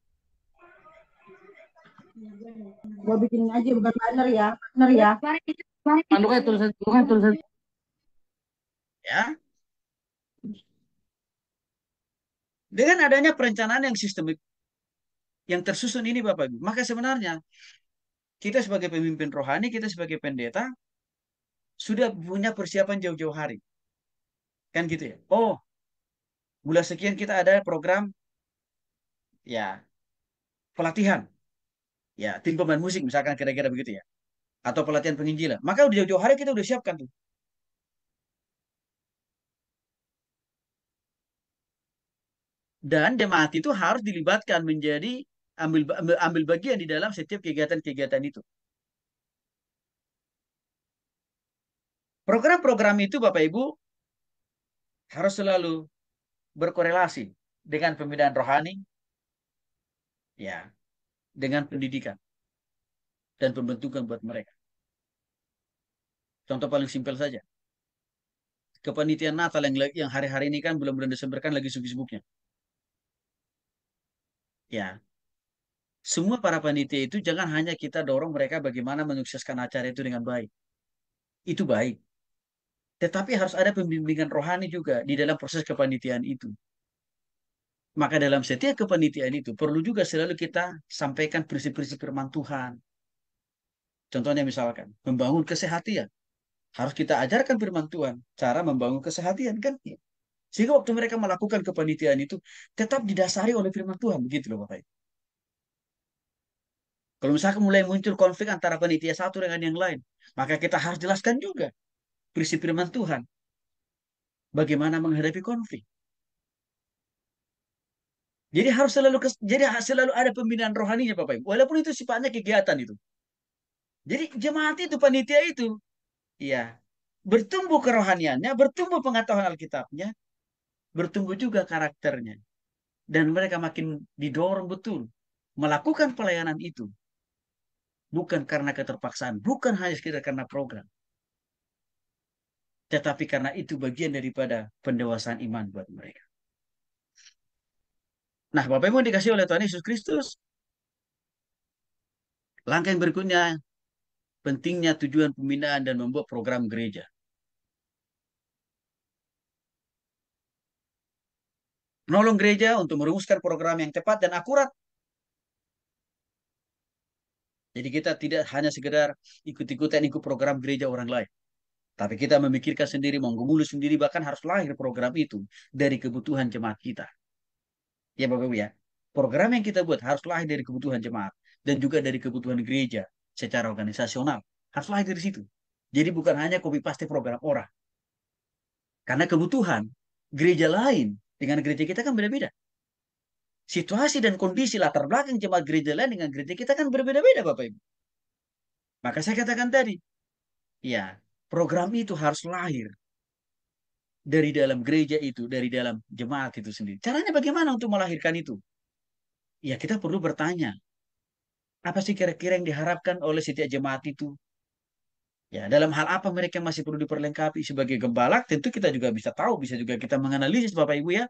Gua bikin aja bukan banner ya. Banner ya. Bukan tulisan. Ya, dengan adanya perencanaan yang sistemik, yang tersusun ini Bapak Ibu, maka sebenarnya kita sebagai pemimpin rohani, kita sebagai pendeta, sudah punya persiapan jauh-jauh hari. Kan gitu ya. Oh, bulan sekian kita ada program, ya, pelatihan. Ya, tim pemain musik misalkan kira-kira begitu ya. Atau pelatihan penginjilan. Maka udah jauh-jauh hari kita udah siapkan tuh. Dan jemaat itu harus dilibatkan menjadi ambil bagian di dalam setiap kegiatan-kegiatan itu. Program-program itu Bapak Ibu harus selalu berkorelasi dengan pembinaan rohani, ya, dengan pendidikan dan pembentukan buat mereka. Contoh paling simpel saja. Kepanitiaan Natal yang hari-hari ini kan bulan-bulan Desember kan lagi sibuk-sibuknya. Ya, semua para panitia itu jangan hanya kita dorong mereka bagaimana menyukseskan acara itu dengan baik. Itu baik. Tetapi harus ada pembimbingan rohani juga di dalam proses kepanitiaan itu. Maka dalam setiap kepanitiaan itu perlu juga selalu kita sampaikan prinsip-prinsip firman Tuhan. Contohnya misalkan membangun kesehatan. Harus kita ajarkan firman Tuhan cara membangun kesehatan kan. Sehingga waktu mereka melakukan kepanitiaan itu tetap didasari oleh firman Tuhan. Begitu loh Bapak. Kalau misalkan mulai muncul konflik antara panitia satu dengan yang lain, maka kita harus jelaskan juga prinsip firman Tuhan. Bagaimana menghadapi konflik. Jadi selalu ada pembinaan rohaninya Bapak Ibu. Walaupun itu sifatnya kegiatan itu. Jadi jemaat itu, panitia itu, ya, bertumbuh kerohaniannya, bertumbuh pengetahuan Alkitabnya, bertumbuh juga karakternya. Dan mereka makin didorong betul melakukan pelayanan itu. Bukan karena keterpaksaan, bukan hanya sekedar karena program. Tetapi karena itu bagian daripada pendewasaan iman buat mereka. Nah, Bapak Ibu dikasih oleh Tuhan Yesus Kristus, langkah yang berikutnya, pentingnya tujuan pembinaan dan membuat program gereja. Menolong gereja untuk merumuskan program yang tepat dan akurat. Jadi kita tidak hanya sekedar ikut-ikutan ikut program gereja orang lain. Tapi kita memikirkan sendiri, menggumuli sendiri, bahkan harus lahir program itu dari kebutuhan jemaat kita. Ya Bapak Ibu ya. Program yang kita buat harus lahir dari kebutuhan jemaat. Dan juga dari kebutuhan gereja secara organisasional. Harus lahir dari situ. Jadi bukan hanya copy paste program orang. Karena kebutuhan gereja lain dengan gereja kita kan beda-beda. Situasi dan kondisi latar belakang jemaat gereja lain dengan gereja kita kan berbeda-beda Bapak Ibu. Maka saya katakan tadi, ya, program itu harus lahir dari dalam gereja itu, dari dalam jemaat itu sendiri. Caranya bagaimana untuk melahirkan itu? Ya, kita perlu bertanya, apa sih kira-kira yang diharapkan oleh setiap jemaat itu? Ya, dalam hal apa mereka masih perlu diperlengkapi sebagai gembala? Tentu kita juga bisa tahu, bisa juga kita menganalisis Bapak Ibu ya,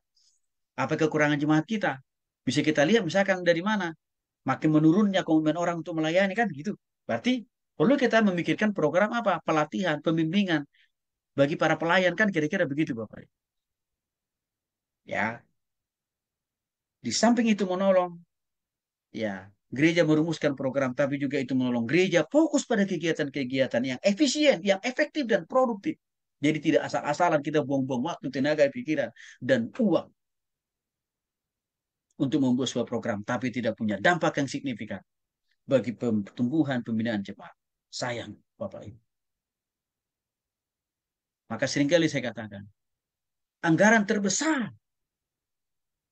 apa kekurangan jemaat kita. Bisa kita lihat misalkan dari mana makin menurunnya komitmen orang untuk melayani kan gitu. Berarti perlu kita memikirkan program apa? Pelatihan, pembimbingan bagi para pelayan kan kira-kira begitu Bapak. Ya, di samping itu menolong, ya gereja merumuskan program tapi juga itu menolong gereja fokus pada kegiatan-kegiatan yang efisien, yang efektif dan produktif. Jadi tidak asal-asalan kita buang-buang waktu, tenaga, pikiran, dan uang untuk membuat sebuah program, tapi tidak punya dampak yang signifikan bagi pertumbuhan pembinaan jemaat. Sayang, Bapak Ibu. Maka seringkali saya katakan, anggaran terbesar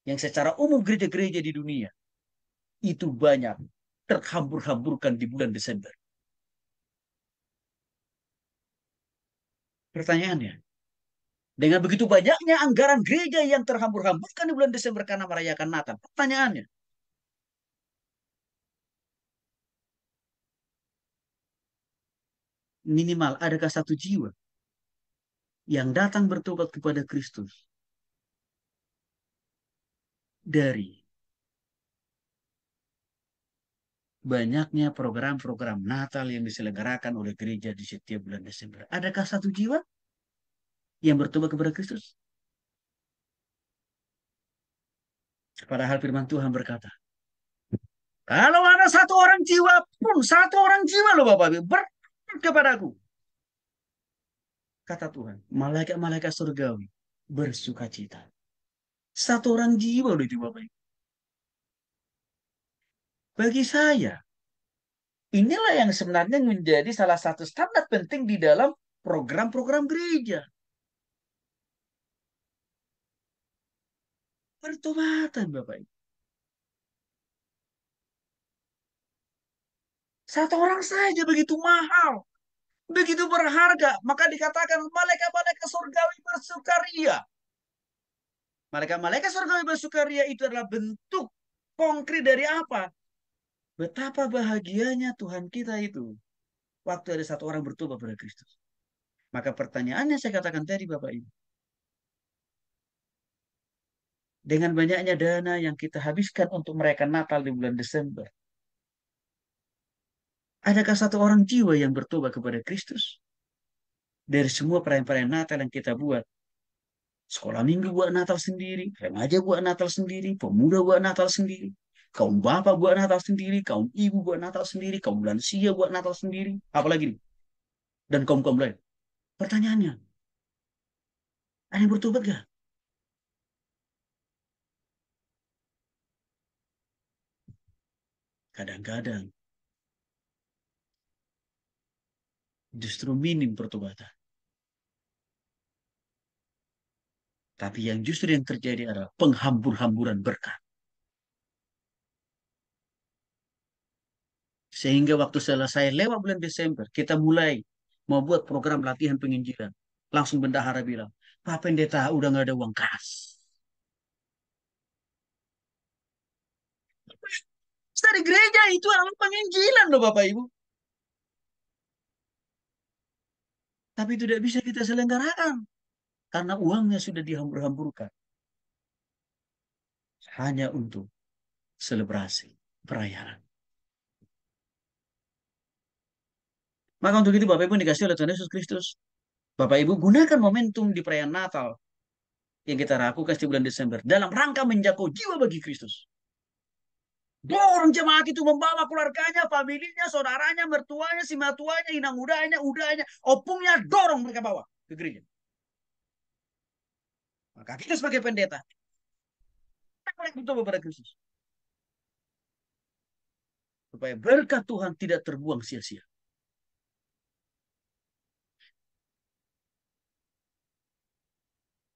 yang secara umum gereja-gereja di dunia itu banyak terhambur-hamburkan di bulan Desember. Pertanyaannya, dengan begitu banyaknya anggaran gereja yang terhambur-hamburkan di bulan Desember karena merayakan Natal. Pertanyaannya, minimal adakah satu jiwa yang datang bertobat kepada Kristus dari banyaknya program-program Natal yang diselenggarakan oleh gereja di setiap bulan Desember? Adakah satu jiwa yang bertobat kepada Kristus? Padahal firman Tuhan berkata, kalau ada satu orang jiwa pun, satu orang jiwa loh Bapak Ibu, bertobat kepadaku. Kata Tuhan, malaikat-malaikat surgawi bersuka cita. Satu orang jiwa loh itu Bapak Ibu. Bagi saya, inilah yang sebenarnya menjadi salah satu standar penting di dalam program-program gereja. Pertobatan Bapak Ibu. Satu orang saja begitu mahal. Begitu berharga. Maka dikatakan malaikat-malaikat surgawi bersukaria. Malaikat-malaikat surgawi bersukaria itu adalah bentuk konkret dari apa? Betapa bahagianya Tuhan kita itu. Waktu ada satu orang bertobat pada Kristus. Maka pertanyaannya saya katakan tadi Bapak Ibu. Dengan banyaknya dana yang kita habiskan untuk merayakan Natal di bulan Desember. Adakah satu orang jiwa yang bertobat kepada Kristus? Dari semua perayaan-perayaan Natal yang kita buat. Sekolah minggu buat Natal sendiri, remaja buat Natal sendiri, pemuda buat Natal sendiri, kaum bapak buat Natal sendiri, kaum ibu buat Natal sendiri, kaum lansia buat Natal sendiri, apalagi nih? Dan kaum-kaum lain. Pertanyaannya, ada yang bertobat gak? Kadang-kadang justru minim pertobatan. Tapi yang justru yang terjadi adalah penghambur-hamburan berkat. Sehingga waktu selesai lewat bulan Desember, kita mulai mau buat program latihan penginjilan. Langsung bendahara bilang, Pak Pendeta udah nggak ada uang kas. Dari gereja itu adalah penginjilan loh Bapak Ibu. Tapi tidak bisa kita selenggarakan. Karena uangnya sudah dihambur-hamburkan. Hanya untuk selebrasi perayaan. Maka untuk itu Bapak Ibu dikasih oleh Tuhan Yesus Kristus. Bapak Ibu gunakan momentum di perayaan Natal yang kita lakukan di bulan Desember dalam rangka menjangkau jiwa bagi Kristus. Dorong jemaat itu membawa keluarganya, familinya, saudaranya, mertuanya, si matuanya, inang udahnya, opungnya, dorong mereka bawa ke gereja. Maka kita sebagai pendeta, kita paling butuh kepada Kristus. Supaya berkat Tuhan tidak terbuang sia-sia.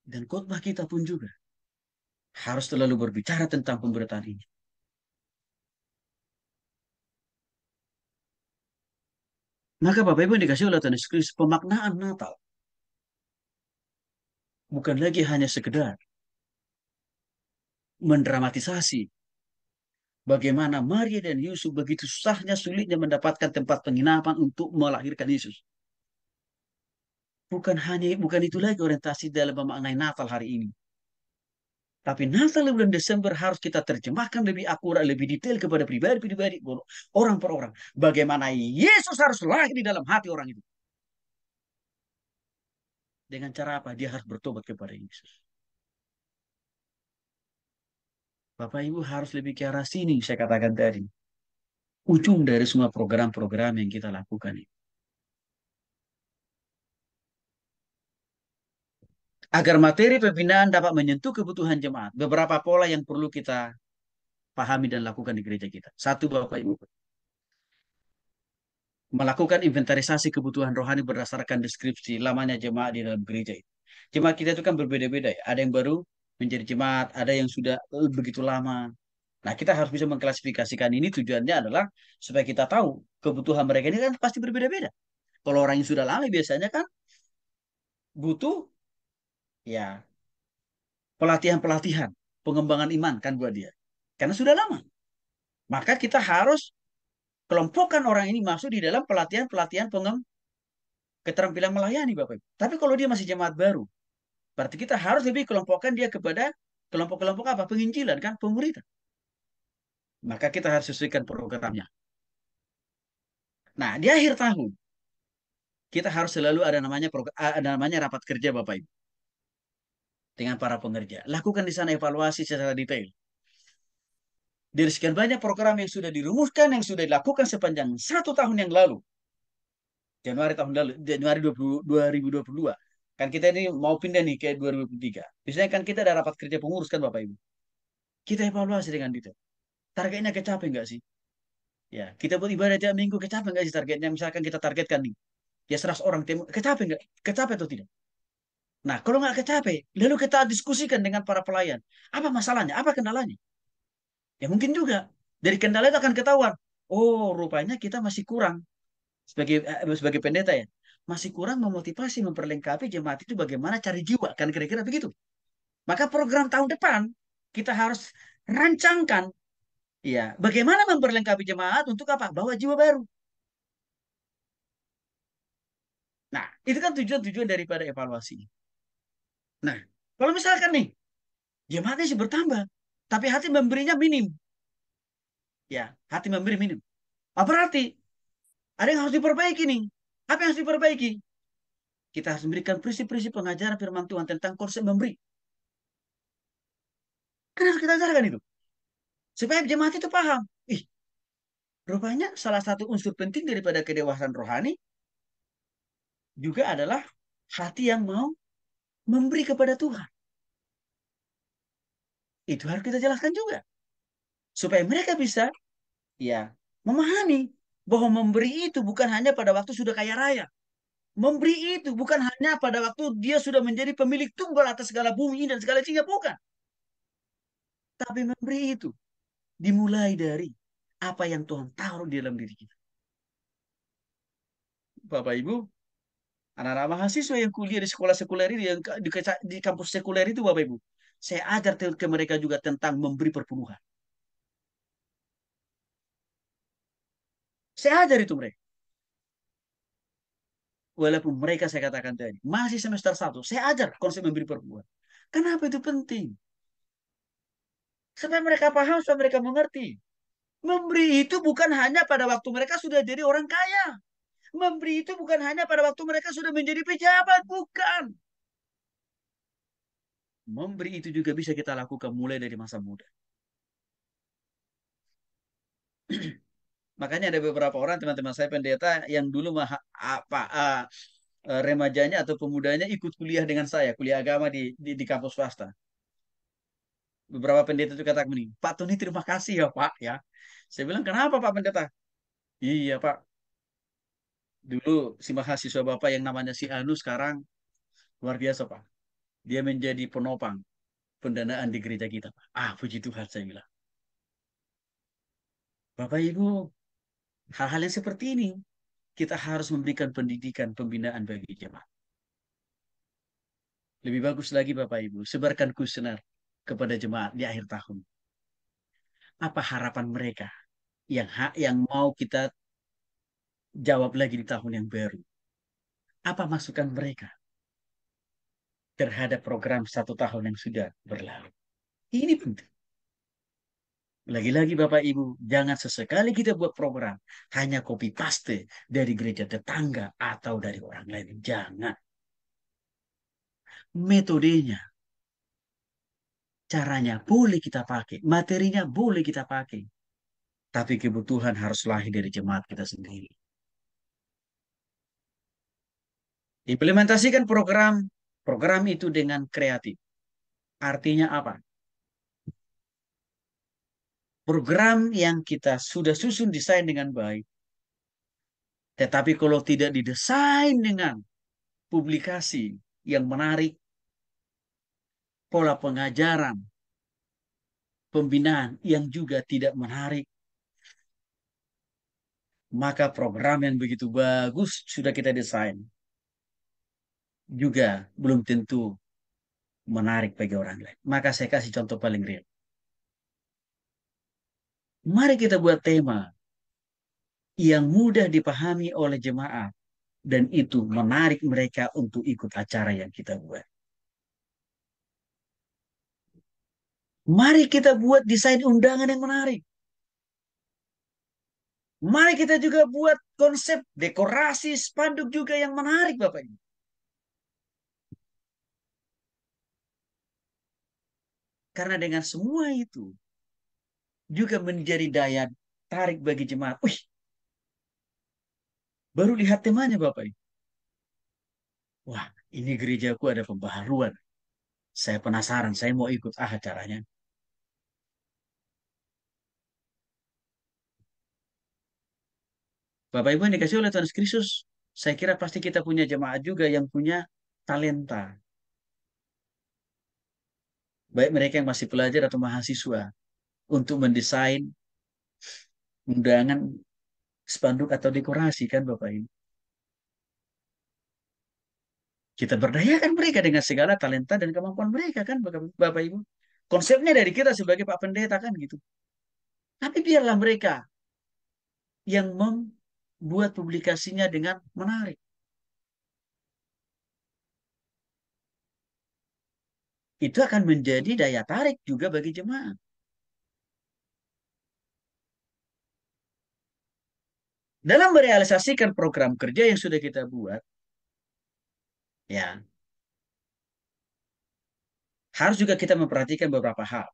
Dan khotbah kita pun juga harus selalu berbicara tentang pemberitaan ini. Maka Bapak Ibu yang dikasih oleh Tuhan Yesus Kristus, pemaknaan Natal bukan lagi hanya sekedar mendramatisasi bagaimana Maria dan Yusuf begitu susahnya, sulitnya mendapatkan tempat penginapan untuk melahirkan Yesus. Bukan itu lagi orientasi dalam memaknai Natal hari ini. Tapi Natal di bulan Desember harus kita terjemahkan lebih akurat, lebih detail kepada pribadi-pribadi, orang per orang. Bagaimana Yesus harus lahir di dalam hati orang itu. Dengan cara apa? Dia harus bertobat kepada Yesus. Bapak Ibu harus lebih ke arah sini, saya katakan tadi. Ujung dari semua program-program yang kita lakukan ini. Agar materi pembinaan dapat menyentuh kebutuhan jemaat. Beberapa pola yang perlu kita pahami dan lakukan di gereja kita. Satu, Bapak Ibu, melakukan inventarisasi kebutuhan rohani berdasarkan deskripsi lamanya jemaat di dalam gereja itu. Jemaat kita itu kan berbeda-beda ya. Ada yang baru menjadi jemaat, ada yang sudah begitu lama. Nah, kita harus bisa mengklasifikasikan ini, tujuannya adalah supaya kita tahu kebutuhan mereka ini kan pasti berbeda-beda. Kalau orang yang sudah lama biasanya kan butuh ya pelatihan-pelatihan, pengembangan iman kan buat dia. Karena sudah lama. Maka kita harus kelompokkan orang ini masuk di dalam pelatihan-pelatihan keterampilan melayani Bapak Ibu. Tapi kalau dia masih jemaat baru, berarti kita harus lebih kelompokkan dia kepada kelompok-kelompok apa? Penginjilan kan, pemuritan. Maka kita harus sesuaikan programnya. Nah, di akhir tahun kita harus selalu ada namanya rapat kerja Bapak Ibu dengan para pengerja. Lakukan di sana evaluasi secara detail. Dari sekian banyak program yang sudah dirumuskan, yang sudah dilakukan sepanjang 1 tahun yang lalu, Januari tahun lalu, Januari 2022. Kan kita ini mau pindah nih ke 2023. Biasanya kan kita ada rapat kerja pengurus kan Bapak Ibu. Kita evaluasi dengan detail. Targetnya kecapai nggak sih? Ya, kita buat ibadah tiap minggu kecapai nggak sih targetnya? Misalkan kita targetkan nih, ya 100 orang kecapai nggak? Kecapai atau tidak? Nah, kalau nggak kecapai, lalu kita diskusikan dengan para pelayan. Apa masalahnya? Apa kendalanya? Ya mungkin juga dari kendala itu akan ketahuan. Oh, rupanya kita masih kurang sebagai pendeta ya, masih kurang memotivasi, memperlengkapi jemaat itu bagaimana cari jiwa, kan kira-kira begitu. Maka program tahun depan kita harus rancangkan, ya, bagaimana memperlengkapi jemaat untuk apa? Bawa jiwa baru. Nah, itu kan tujuan-tujuan daripada evaluasi. Nah, kalau misalkan nih, jemaatnya sih bertambah, tapi hati memberinya minim. Ya, hati memberi minim. Apa berarti? Ada yang harus diperbaiki nih. Apa yang harus diperbaiki? Kita harus memberikan prinsip-prinsip pengajaran firman Tuhan tentang konsep memberi. Kan harus kita ajarkan itu. Supaya jemaat itu paham. Ih, rupanya salah satu unsur penting daripada kedewasaan rohani juga adalah hati yang mau memberi kepada Tuhan. Itu harus kita jelaskan juga. Supaya mereka bisa ya memahami bahwa memberi itu bukan hanya pada waktu sudah kaya raya. Memberi itu bukan hanya pada waktu dia sudah menjadi pemilik tunggal atas segala bumi dan segala isinya, bukan. Tapi memberi itu dimulai dari apa yang Tuhan taruh di dalam diri kita. Bapak Ibu, anak-anak mahasiswa yang kuliah di sekolah sekuler ini, yang di kampus sekuler itu Bapak Ibu, saya ajar ke mereka juga tentang memberi perpuluhan. Saya ajar itu mereka. Walaupun mereka saya katakan tadi, masih semester 1, saya ajar konsep memberi perpuluhan. Kenapa itu penting? Supaya mereka paham, supaya mereka mengerti. Memberi itu bukan hanya pada waktu mereka sudah jadi orang kaya. Memberi itu bukan hanya pada waktu mereka sudah menjadi pejabat, bukan. Memberi itu juga bisa kita lakukan mulai dari masa muda. Makanya ada beberapa orang teman-teman saya pendeta yang dulu remajanya atau pemudanya ikut kuliah dengan saya, kuliah agama di kampus swasta. Beberapa pendeta itu kata begini, Pak Tony terima kasih ya Pak ya. Saya bilang kenapa Pak Pendeta? Iya Pak, dulu si mahasiswa Bapak yang namanya si Anu sekarang luar biasa Pak. Dia menjadi penopang pendanaan di gereja kita Pak. Ah puji Tuhan saya bilang. Bapak Ibu, hal-hal yang seperti ini kita harus memberikan pendidikan pembinaan bagi jemaat. Lebih bagus lagi Bapak Ibu, sebarkan kuesioner kepada jemaat di akhir tahun. Apa harapan mereka yang mau kita jawab lagi di tahun yang baru? Apa masukan mereka terhadap program 1 tahun yang sudah berlalu? Ini penting. Lagi-lagi Bapak Ibu, jangan sesekali kita buat program hanya copy paste dari gereja tetangga atau dari orang lain. Jangan. Metodenya, caranya boleh kita pakai, materinya boleh kita pakai. Tapi kebutuhan harus lahir dari jemaat kita sendiri. Implementasikan program itu dengan kreatif. Artinya apa? Program yang kita sudah susun desain dengan baik. Tetapi kalau tidak didesain dengan publikasi yang menarik, pola pengajaran, pembinaan yang juga tidak menarik, maka program yang begitu bagus sudah kita desain juga belum tentu menarik bagi orang lain. Maka saya kasih contoh paling real. Mari kita buat tema yang mudah dipahami oleh jemaat dan itu menarik mereka untuk ikut acara yang kita buat. Mari kita buat desain undangan yang menarik. Mari kita juga buat konsep dekorasi spanduk juga yang menarik, Bapak Ibu. Karena dengan semua itu juga menjadi daya tarik bagi jemaat. Wih, baru lihat temanya Bapak Ibu. Wah, ini gerejaku ada pembaharuan. Saya penasaran, saya mau ikut acaranya. Bapak Ibu yang dikasih oleh Tuhan Yesus Kristus, saya kira pasti kita punya jemaat juga yang punya talenta. Baik mereka yang masih pelajar atau mahasiswa. Untuk mendesain undangan spanduk atau dekorasi kan Bapak Ibu. Kita berdayakan mereka dengan segala talenta dan kemampuan mereka kan Bapak Ibu. Konsepnya dari kita sebagai Pak Pendeta kan gitu. Tapi biarlah mereka yang membuat publikasinya dengan menarik. Itu akan menjadi daya tarik juga bagi jemaat. Dalam merealisasikan program kerja yang sudah kita buat, ya harus juga kita memperhatikan beberapa hal.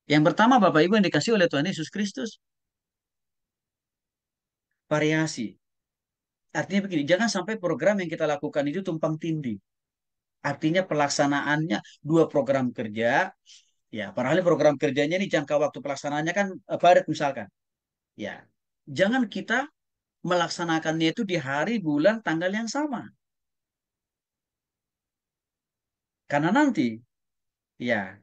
Yang pertama, Bapak Ibu yang dikasih oleh Tuhan Yesus Kristus, variasi. Artinya begini, jangan sampai program yang kita lakukan itu tumpang tindih. Artinya pelaksanaannya dua program kerja, ya, padahal program kerjanya ini jangka waktu pelaksanaannya kan padat misalkan. Ya, jangan kita melaksanakannya itu di hari, bulan, tanggal yang sama. Karena nanti, ya,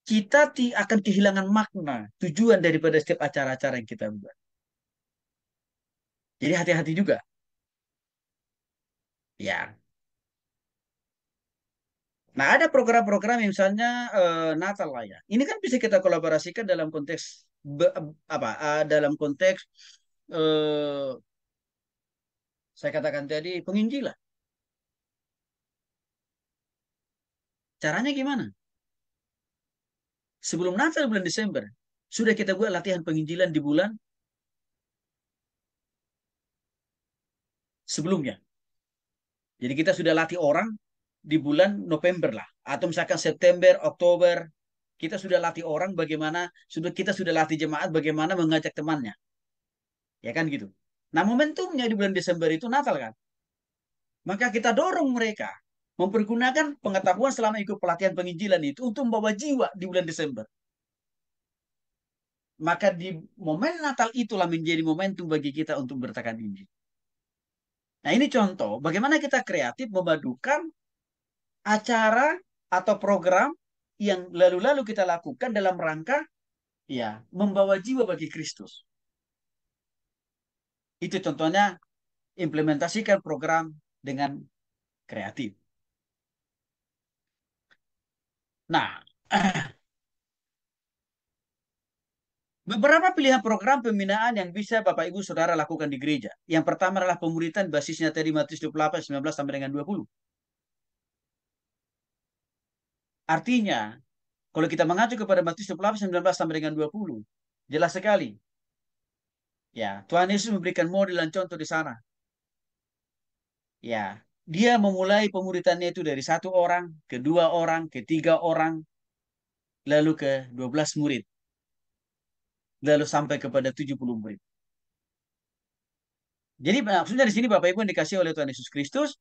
kita akan kehilangan makna, tujuan daripada setiap acara-acara yang kita buat. Jadi hati-hati juga. Ya, nah, ada program-program misalnya Natal lah ya. Ini kan bisa kita kolaborasikan dalam konteks apa? Dalam konteks eh, saya katakan tadi penginjilan. Caranya gimana? Sebelum Natal bulan Desember sudah kita buat latihan penginjilan di bulan sebelumnya. Jadi kita sudah latih orang di bulan November lah, atau misalkan September, Oktober. Kita sudah latih orang bagaimana, kita sudah latih jemaat bagaimana mengajak temannya, ya kan gitu. Nah momentumnya di bulan Desember itu Natal kan. Maka kita dorong mereka mempergunakan pengetahuan selama ikut pelatihan penginjilan itu untuk membawa jiwa di bulan Desember. Maka di momen Natal itulah menjadi momentum bagi kita untuk bertakan Injil. Nah ini contoh bagaimana kita kreatif memadukan acara atau program yang lalu-lalu kita lakukan dalam rangka ya membawa jiwa bagi Kristus. Itu contohnya implementasikan program dengan kreatif. Nah, beberapa pilihan program pembinaan yang bisa Bapak Ibu Saudara lakukan di gereja. Yang pertama adalah pemuritan basisnya tadi Matius 28, 19 sampai dengan 20. Artinya, kalau kita mengacu kepada Matius 28, 19 sampai dengan 20, jelas sekali. Ya, Tuhan Yesus memberikan model dan contoh di sana. Ya, dia memulai pemuridannya itu dari 1 orang, ke 2 orang, ke 3 orang, lalu ke 12 murid, lalu sampai kepada 70 murid. Jadi maksudnya di sini Bapak Ibu yang dikasih oleh Tuhan Yesus Kristus,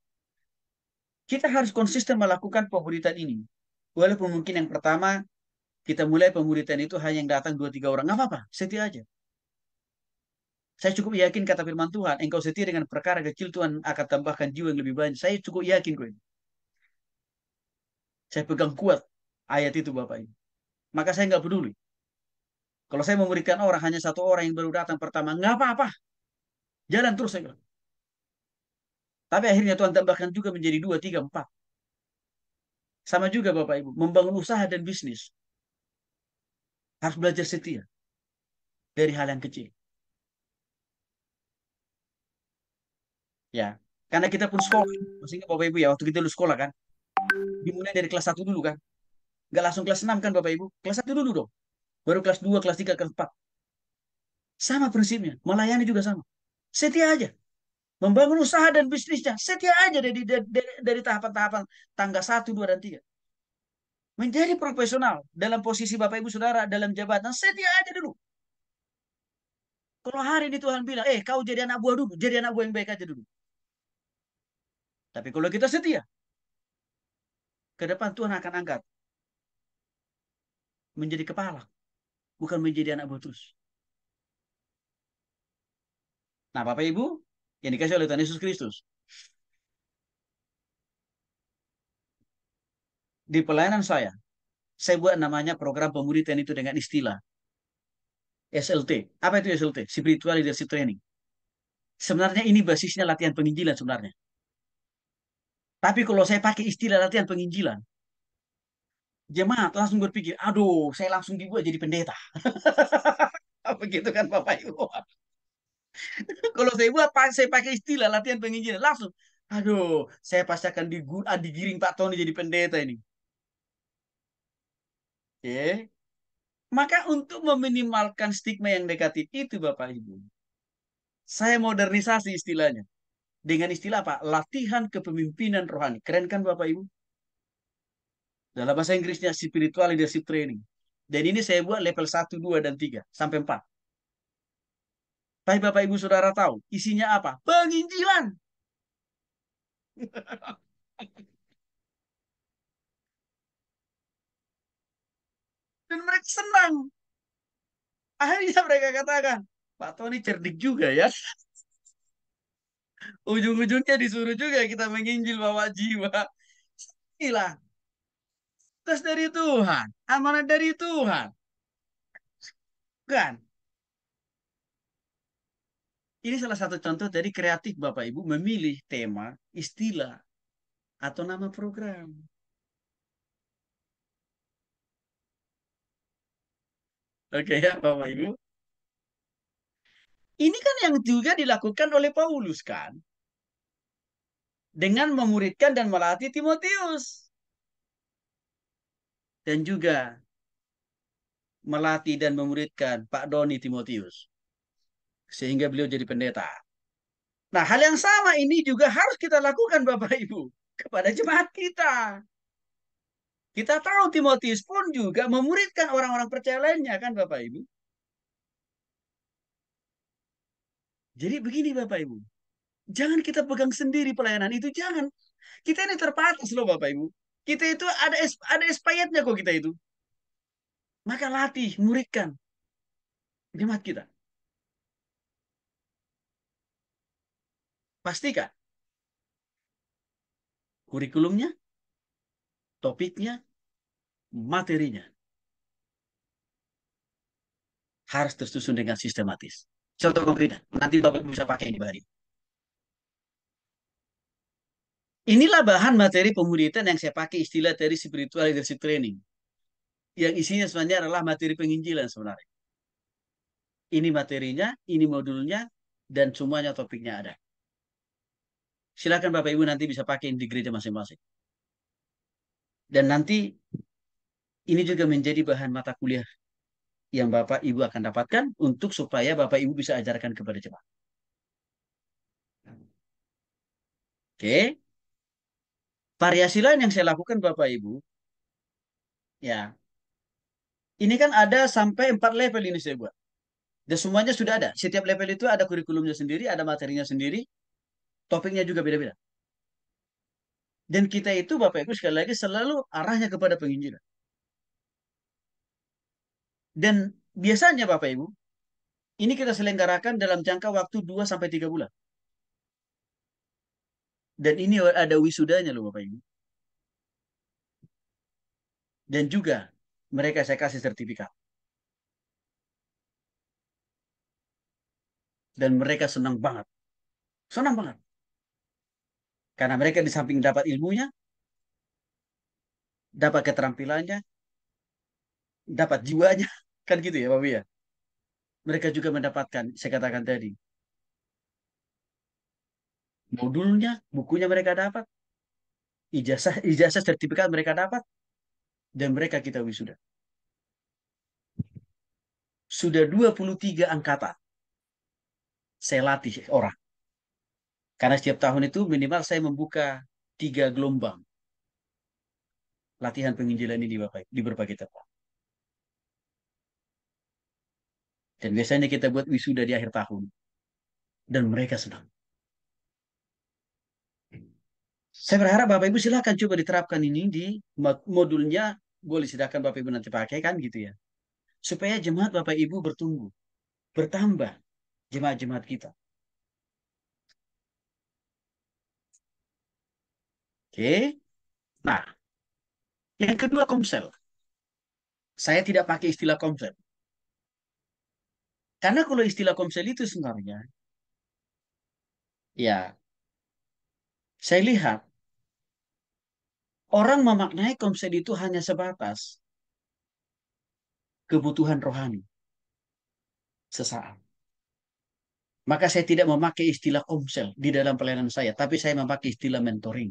kita harus konsisten melakukan pemuridan ini. Walaupun mungkin yang pertama kita mulai pemuridan itu hanya yang datang 2-3 orang, nggak apa-apa, setia aja. Saya cukup yakin kata firman Tuhan, engkau setia dengan perkara kecil, Tuhan akan tambahkan jiwa yang lebih banyak. Saya cukup yakin kok ini. Saya pegang kuat ayat itu Bapak Ibu. Maka saya nggak peduli. Kalau saya memuridkan orang, hanya 1 orang yang baru datang pertama, nggak apa-apa. Jalan terus saya bilang. Tapi akhirnya Tuhan tambahkan juga menjadi 2, 3, 4. Sama juga Bapak Ibu, membangun usaha dan bisnis. Harus belajar setia dari hal yang kecil. Ya, karena kita pun sekolah. Masih ingat Bapak Ibu ya, waktu kita dulu sekolah kan. Dimulai dari kelas 1 dulu kan. Nggak langsung kelas 6 kan Bapak Ibu. Kelas 1 dulu dong. Baru kelas 2, kelas 3, kelas 4. Sama prinsipnya. Melayani juga sama. Setia aja. Membangun usaha dan bisnisnya. Setia aja dari tahapan-tahapan tangga 1, 2, dan 3. Menjadi profesional dalam posisi Bapak Ibu Saudara dalam jabatan. Setia aja dulu. Kalau hari ini Tuhan bilang, kau jadi anak buah dulu. Jadi anak buah yang baik aja dulu. Tapi kalau kita setia, ke depan Tuhan akan angkat menjadi kepala. Bukan menjadi anak buah terus. Nah Bapak Ibu, yang dikasih oleh Tuhan Yesus Kristus. Di pelayanan saya buat namanya program pemuridan itu dengan istilah SLT. Apa itu SLT? Spiritual Leadership Training. Sebenarnya ini basisnya latihan penginjilan sebenarnya. Tapi kalau saya pakai istilah latihan penginjilan, jemaat langsung berpikir, aduh, saya langsung dibuat jadi pendeta. Begitu kan Bapak Ibu. Kalau saya buat, saya pakai istilah latihan penginjilan, langsung, aduh, saya pasti akan digiring Pak Tony jadi pendeta ini. Oke. Maka untuk meminimalkan stigma yang negatif itu Bapak Ibu, saya modernisasi istilahnya. Dengan istilah apa? Latihan kepemimpinan rohani. Keren kan Bapak Ibu? Dalam bahasa Inggrisnya Spiritual Leadership Training. Dan ini saya buat level 1, 2, dan 3 sampai 4. Tapi Bapak Ibu Saudara tahu isinya apa? Penginjilan. Dan mereka senang. Akhirnya mereka katakan, Pak Tony cerdik juga ya. Ujung-ujungnya disuruh juga kita menginjil bawa jiwa. Inilah tugas dari Tuhan. Amanat dari Tuhan. Kan? Ini salah satu contoh dari kreatif Bapak Ibu memilih tema, istilah, atau nama program. Oke ya Bapak Ibu. Ini kan yang juga dilakukan oleh Paulus kan. Dengan memuridkan dan melatih Timotius. Dan juga melatih dan memuridkan Pak Doni Timotius. Sehingga beliau jadi pendeta. Nah hal yang sama ini juga harus kita lakukan Bapak Ibu. Kepada jemaat kita. Kita tahu Timotius pun juga memuridkan orang-orang percaya lainnya kan Bapak Ibu. Jadi begini Bapak Ibu. Jangan kita pegang sendiri pelayanan itu. Jangan. Kita ini terbatas loh Bapak Ibu. Kita itu ada expirednya kok kita itu. Maka latih, muridkan jemaat kita. Pastikan kurikulumnya, topiknya, materinya harus tersusun dengan sistematis. Contoh konkretnya, nanti Bapak bisa pakai di hari. Inilah bahan materi pemuridan yang saya pakai istilah dari spiritual leadership training. Yang isinya sebenarnya adalah materi penginjilan sebenarnya. Ini materinya, ini modulnya, dan semuanya topiknya ada. Silakan Bapak Ibu nanti bisa pakai di gereja masing-masing. Dan nanti Ini juga menjadi bahan mata kuliah yang Bapak Ibu akan dapatkan untuk supaya Bapak Ibu bisa ajarkan kepada jemaat. Oke. Variasi lain yang saya lakukan Bapak Ibu, ya, ini kan ada sampai 4 level ini saya buat. Dan semuanya sudah ada. Setiap level itu ada kurikulumnya sendiri, ada materinya sendiri, topiknya juga beda-beda. Dan kita itu Bapak Ibu sekali lagi selalu arahnya kepada penginjilan. Dan biasanya Bapak Ibu, ini kita selenggarakan dalam jangka waktu 2 sampai 3 bulan. Dan ini ada wisudanya loh Bapak Ibu. Dan juga mereka saya kasih sertifikat. Dan mereka senang banget. Senang banget. Karena mereka di samping dapat ilmunya, dapat keterampilannya, dapat jiwanya. Kan gitu ya Bapak ya. Mereka juga mendapatkan, saya katakan tadi, modulnya, bukunya mereka dapat, ijazah, ijazah sertifikat mereka dapat, dan mereka kita wisuda. Sudah 23 angkatan saya latih orang. Karena setiap tahun itu minimal saya membuka 3 gelombang latihan penginjilan ini di berbagai tempat. Dan biasanya kita buat wisuda di akhir tahun. Dan mereka senang. Saya berharap Bapak Ibu silakan coba diterapkan ini di modulnya. Boleh silakan Bapak Ibu nanti pakai kan gitu ya. Supaya jemaat Bapak Ibu bertumbuh, bertambah jemaat-jemaat kita. Oke. Nah, yang kedua komsel. Saya tidak pakai istilah komsel. Karena kalau istilah komsel itu sebenarnya, ya, saya lihat orang memaknai komsel itu hanya sebatas kebutuhan rohani sesaat. Maka saya tidak memakai istilah komsel di dalam pelayanan saya, tapi saya memakai istilah mentoring.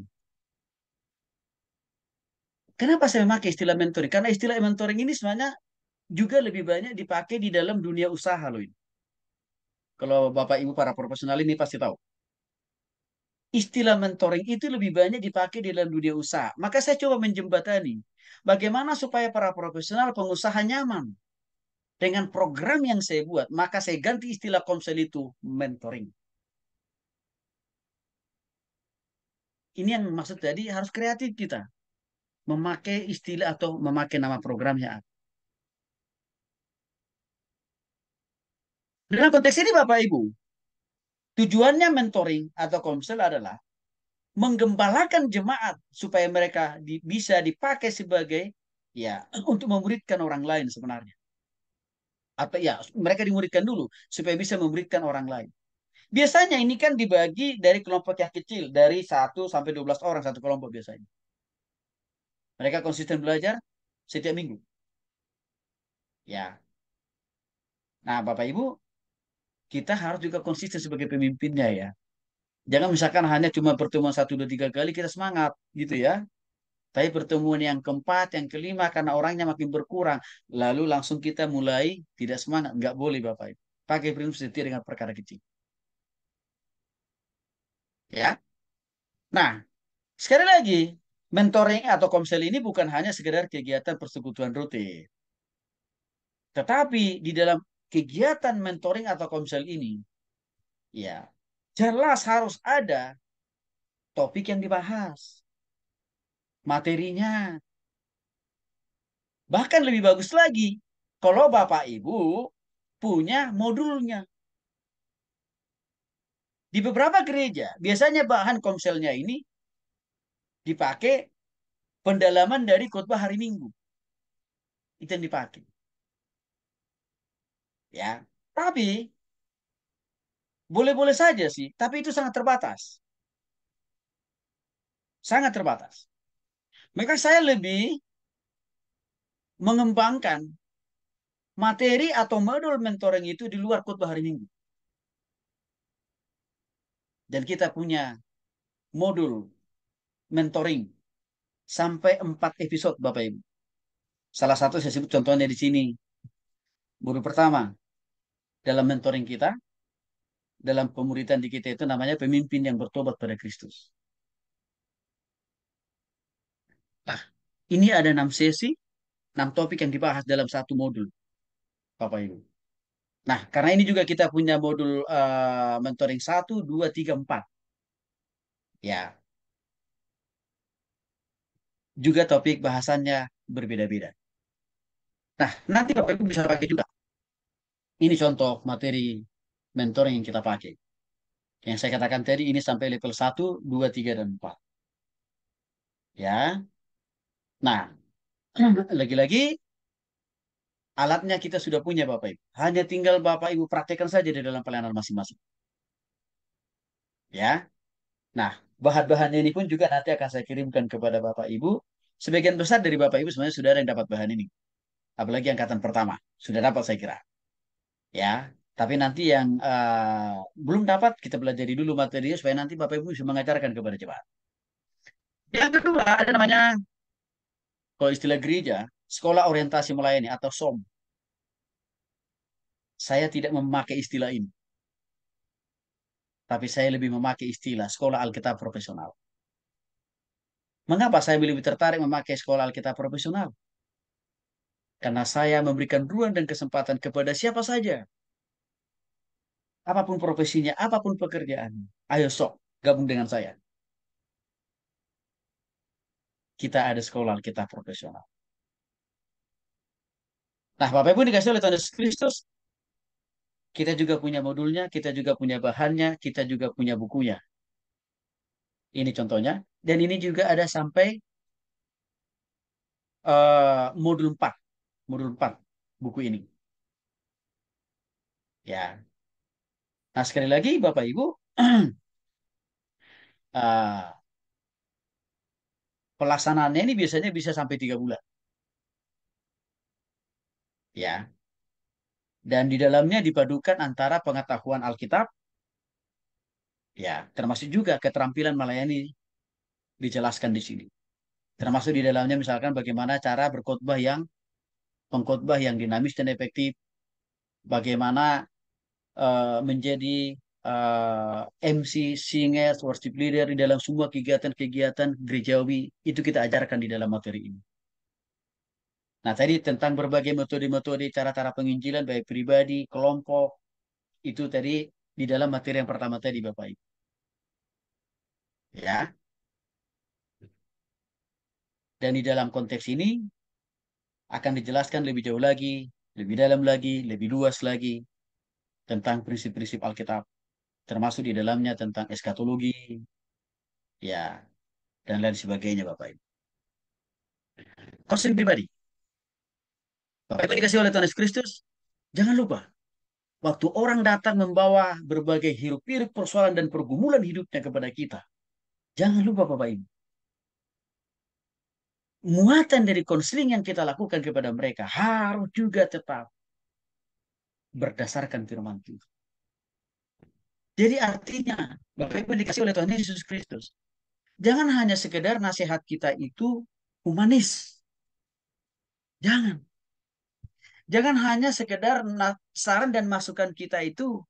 Kenapa saya memakai istilah mentoring? Karena istilah mentoring ini sebenarnya juga lebih banyak dipakai di dalam dunia usaha loh ini. Kalau Bapak Ibu para profesional ini pasti tahu. Istilah mentoring itu lebih banyak dipakai di dalam dunia usaha. Maka saya coba menjembatani bagaimana supaya para profesional pengusaha nyaman dengan program yang saya buat. Maka saya ganti istilah komsel itu mentoring. Ini yang maksud tadi harus kreatif kita memakai istilah atau memakai nama programnya. Dalam konteks ini Bapak Ibu, tujuannya mentoring atau komsel adalah menggembalakan jemaat supaya mereka bisa dipakai sebagai ya untuk memuridkan orang lain sebenarnya. Atau ya mereka dimuridkan dulu supaya bisa memuridkan orang lain. Biasanya ini kan dibagi dari kelompok yang kecil dari 1 sampai 12 orang satu kelompok biasanya. Mereka konsisten belajar setiap minggu. Ya. Nah, Bapak Ibu, kita harus juga konsisten sebagai pemimpinnya ya. Jangan misalkan hanya cuma pertemuan 1, 2, 3 kali kita semangat gitu ya. Tapi pertemuan yang keempat, yang kelima karena orangnya makin berkurang, lalu langsung kita mulai tidak semangat. Nggak boleh Bapak Ibu. Pakai prinsip setia dengan perkara kecil. Ya. Nah, sekali lagi, mentoring atau komsel ini bukan hanya sekedar kegiatan persekutuan rutin. Tetapi di dalam kegiatan mentoring atau komsel ini, ya, jelas harus ada topik yang dibahas, materinya. Bahkan lebih bagus lagi, kalau Bapak Ibu punya modulnya. Di beberapa gereja, biasanya bahan komselnya ini dipakai pendalaman dari khotbah hari Minggu. Itu yang dipakai. Ya, tapi boleh-boleh saja sih, tapi itu sangat terbatas. Sangat terbatas. Maka saya lebih mengembangkan materi atau modul mentoring itu di luar khotbah hari Minggu. Dan kita punya modul mentoring sampai 4 episode Bapak Ibu. Salah satu saya sebut contohnya di sini. Guru pertama dalam mentoring kita, dalam pemuridan di kita itu namanya pemimpin yang bertobat pada Kristus. Nah, ini ada 6 sesi, 6 topik yang dibahas dalam satu modul, Bapak Ibu. Nah, karena ini juga kita punya modul mentoring 1, 2, 3, 4. Ya, juga topik bahasannya berbeda-beda. Nah, nanti Bapak Ibu bisa pakai juga. Ini contoh materi mentoring yang kita pakai. Yang saya katakan tadi ini sampai level 1, 2, 3, dan 4. Ya. Nah, lagi-lagi alatnya kita sudah punya Bapak Ibu. Hanya tinggal Bapak Ibu praktekkan saja di dalam pelayanan masing-masing. Ya. Nah, bahan-bahannya ini pun juga nanti akan saya kirimkan kepada Bapak Ibu. Sebagian besar dari Bapak Ibu sebenarnya sudah ada yang dapat bahan ini. Apalagi angkatan pertama. Sudah dapat saya kira. Ya. Tapi nanti yang belum dapat, kita pelajari dulu materinya supaya nanti Bapak Ibu bisa mengajarkan kepada jemaat. Yang kedua, ada namanya, kalau istilah gereja, Sekolah Orientasi Melayani atau SOM. Saya tidak memakai istilah ini. Tapi saya lebih memakai istilah Sekolah Alkitab Profesional. Mengapa saya lebih tertarik memakai Sekolah Alkitab Profesional? Karena saya memberikan ruang dan kesempatan kepada siapa saja. Apapun profesinya, apapun pekerjaannya. Ayo sok, gabung dengan saya. Kita ada Sekolah Alkitab Profesional. Nah, Bapak Ibu dikasih oleh Tuhan Yesus Kristus, kita juga punya modulnya, kita juga punya bahannya, kita juga punya bukunya. Ini contohnya. Dan ini juga ada sampai modul 4. Modul 4 buku ini. Ya. Nah, sekali lagi Bapak Ibu, uh, pelaksanaannya ini biasanya bisa sampai 3 bulan. Ya. Dan di dalamnya dipadukan antara pengetahuan Alkitab, ya, termasuk juga keterampilan melayani dijelaskan di sini. Termasuk di dalamnya misalkan bagaimana cara berkhotbah yang pengkhotbah yang dinamis dan efektif, bagaimana menjadi MC, singers, worship leader di dalam semua kegiatan-kegiatan gerejawi itu kita ajarkan di dalam materi ini. Nah, tadi tentang berbagai metode-metode cara-cara penginjilan baik pribadi, kelompok, itu tadi di dalam materi yang pertama tadi Bapak Ibu. Ya. Dan di dalam konteks ini akan dijelaskan lebih jauh lagi, lebih dalam lagi, lebih luas lagi tentang prinsip-prinsip Alkitab, termasuk di dalamnya tentang eskatologi, ya, dan lain sebagainya Bapak Ibu. Konseling pribadi. Bapak Ibu dikasih oleh Tuhan Yesus Kristus, jangan lupa, waktu orang datang membawa berbagai hiruk-pikuk persoalan dan pergumulan hidupnya kepada kita, jangan lupa Bapak Ibu, muatan dari konseling yang kita lakukan kepada mereka harus juga tetap berdasarkan firman Tuhan. Jadi artinya, Bapak Ibu dikasih oleh Tuhan Yesus Kristus, jangan hanya sekedar nasihat kita itu humanis. Jangan. Jangan hanya sekedar saran dan masukan kita itu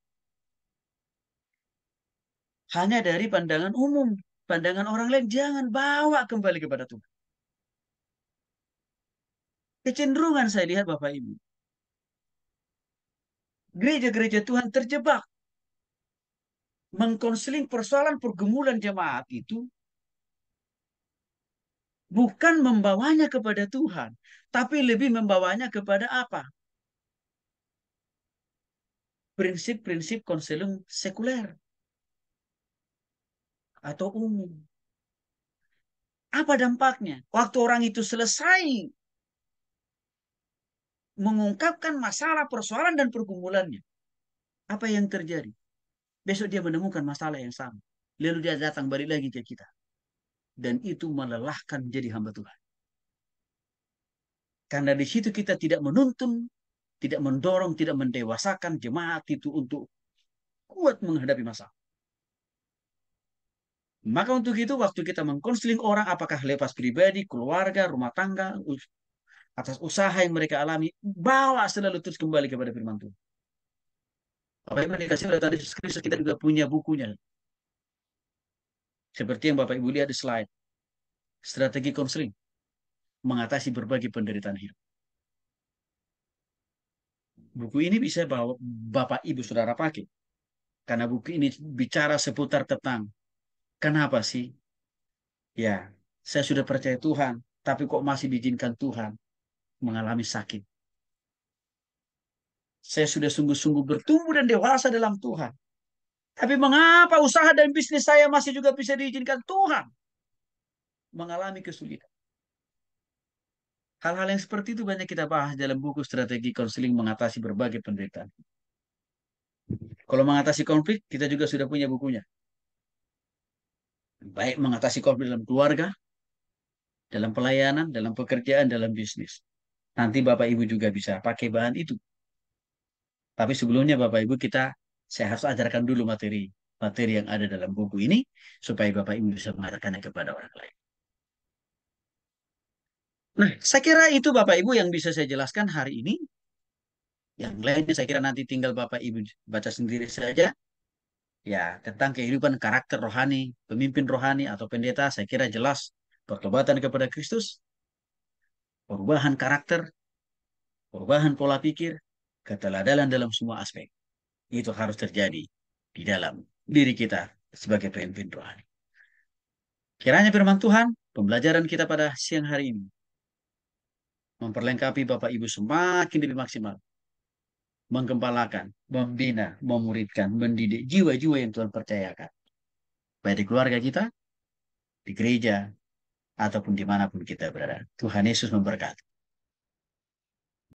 hanya dari pandangan umum, pandangan orang lain. Jangan bawa kembali kepada Tuhan. Kecenderungan saya lihat Bapak Ibu. Gereja-gereja Tuhan terjebak mengkonseling persoalan pergumulan jemaat itu bukan membawanya kepada Tuhan, tapi lebih membawanya kepada apa? Prinsip-prinsip konseling sekuler atau umum. Apa dampaknya? Waktu orang itu selesai mengungkapkan masalah, persoalan, dan pergumulannya. Apa yang terjadi? Besok dia menemukan masalah yang sama. Lalu dia datang balik lagi ke kita. Dan itu melelahkan menjadi hamba Tuhan. Karena di situ kita tidak menuntun, tidak mendorong, tidak mendewasakan jemaat itu untuk kuat menghadapi masalah. Maka untuk itu waktu kita mengkonseling orang apakah lepas pribadi, keluarga, rumah tangga, atas usaha yang mereka alami, bawa selalu terus kembali kepada firman Tuhan. Bapak Ibu dikasih oleh Tuhan Yesus Kristus, kita juga punya bukunya. Seperti yang Bapak Ibu lihat di slide. Strategi konseling mengatasi berbagai penderitaan hidup. Buku ini bisa bawa Bapak Ibu Saudara pakai. Karena buku ini bicara seputar tentang kenapa sih? Ya, saya sudah percaya Tuhan, tapi kok masih diizinkan Tuhan mengalami sakit. Saya sudah sungguh-sungguh bertumbuh dan dewasa dalam Tuhan. Tapi mengapa usaha dan bisnis saya masih juga bisa diizinkan Tuhan mengalami kesulitan? Hal-hal yang seperti itu banyak kita bahas dalam buku strategi konseling mengatasi berbagai penderitaan. Kalau mengatasi konflik, kita juga sudah punya bukunya. Baik mengatasi konflik dalam keluarga, dalam pelayanan, dalam pekerjaan, dalam bisnis. Nanti Bapak Ibu juga bisa pakai bahan itu. Tapi sebelumnya Bapak Ibu saya harus ajarkan dulu materi yang ada dalam buku ini supaya Bapak Ibu bisa mengajarkannya kepada orang lain. Nah, saya kira itu Bapak Ibu yang bisa saya jelaskan hari ini. Yang lainnya saya kira nanti tinggal Bapak Ibu baca sendiri saja. Ya, tentang kehidupan karakter rohani, pemimpin rohani atau pendeta, saya kira jelas pertobatan kepada Kristus, perubahan karakter, perubahan pola pikir, keteladanan dalam semua aspek. Itu harus terjadi di dalam diri kita sebagai pemimpin rohani. Kiranya firman Tuhan, pembelajaran kita pada siang hari ini, memperlengkapi Bapak Ibu semakin lebih maksimal, menggembalakan, membina, memuridkan, mendidik jiwa-jiwa yang Tuhan percayakan. Baik di keluarga kita, di gereja, ataupun dimanapun kita berada. Tuhan Yesus memberkati.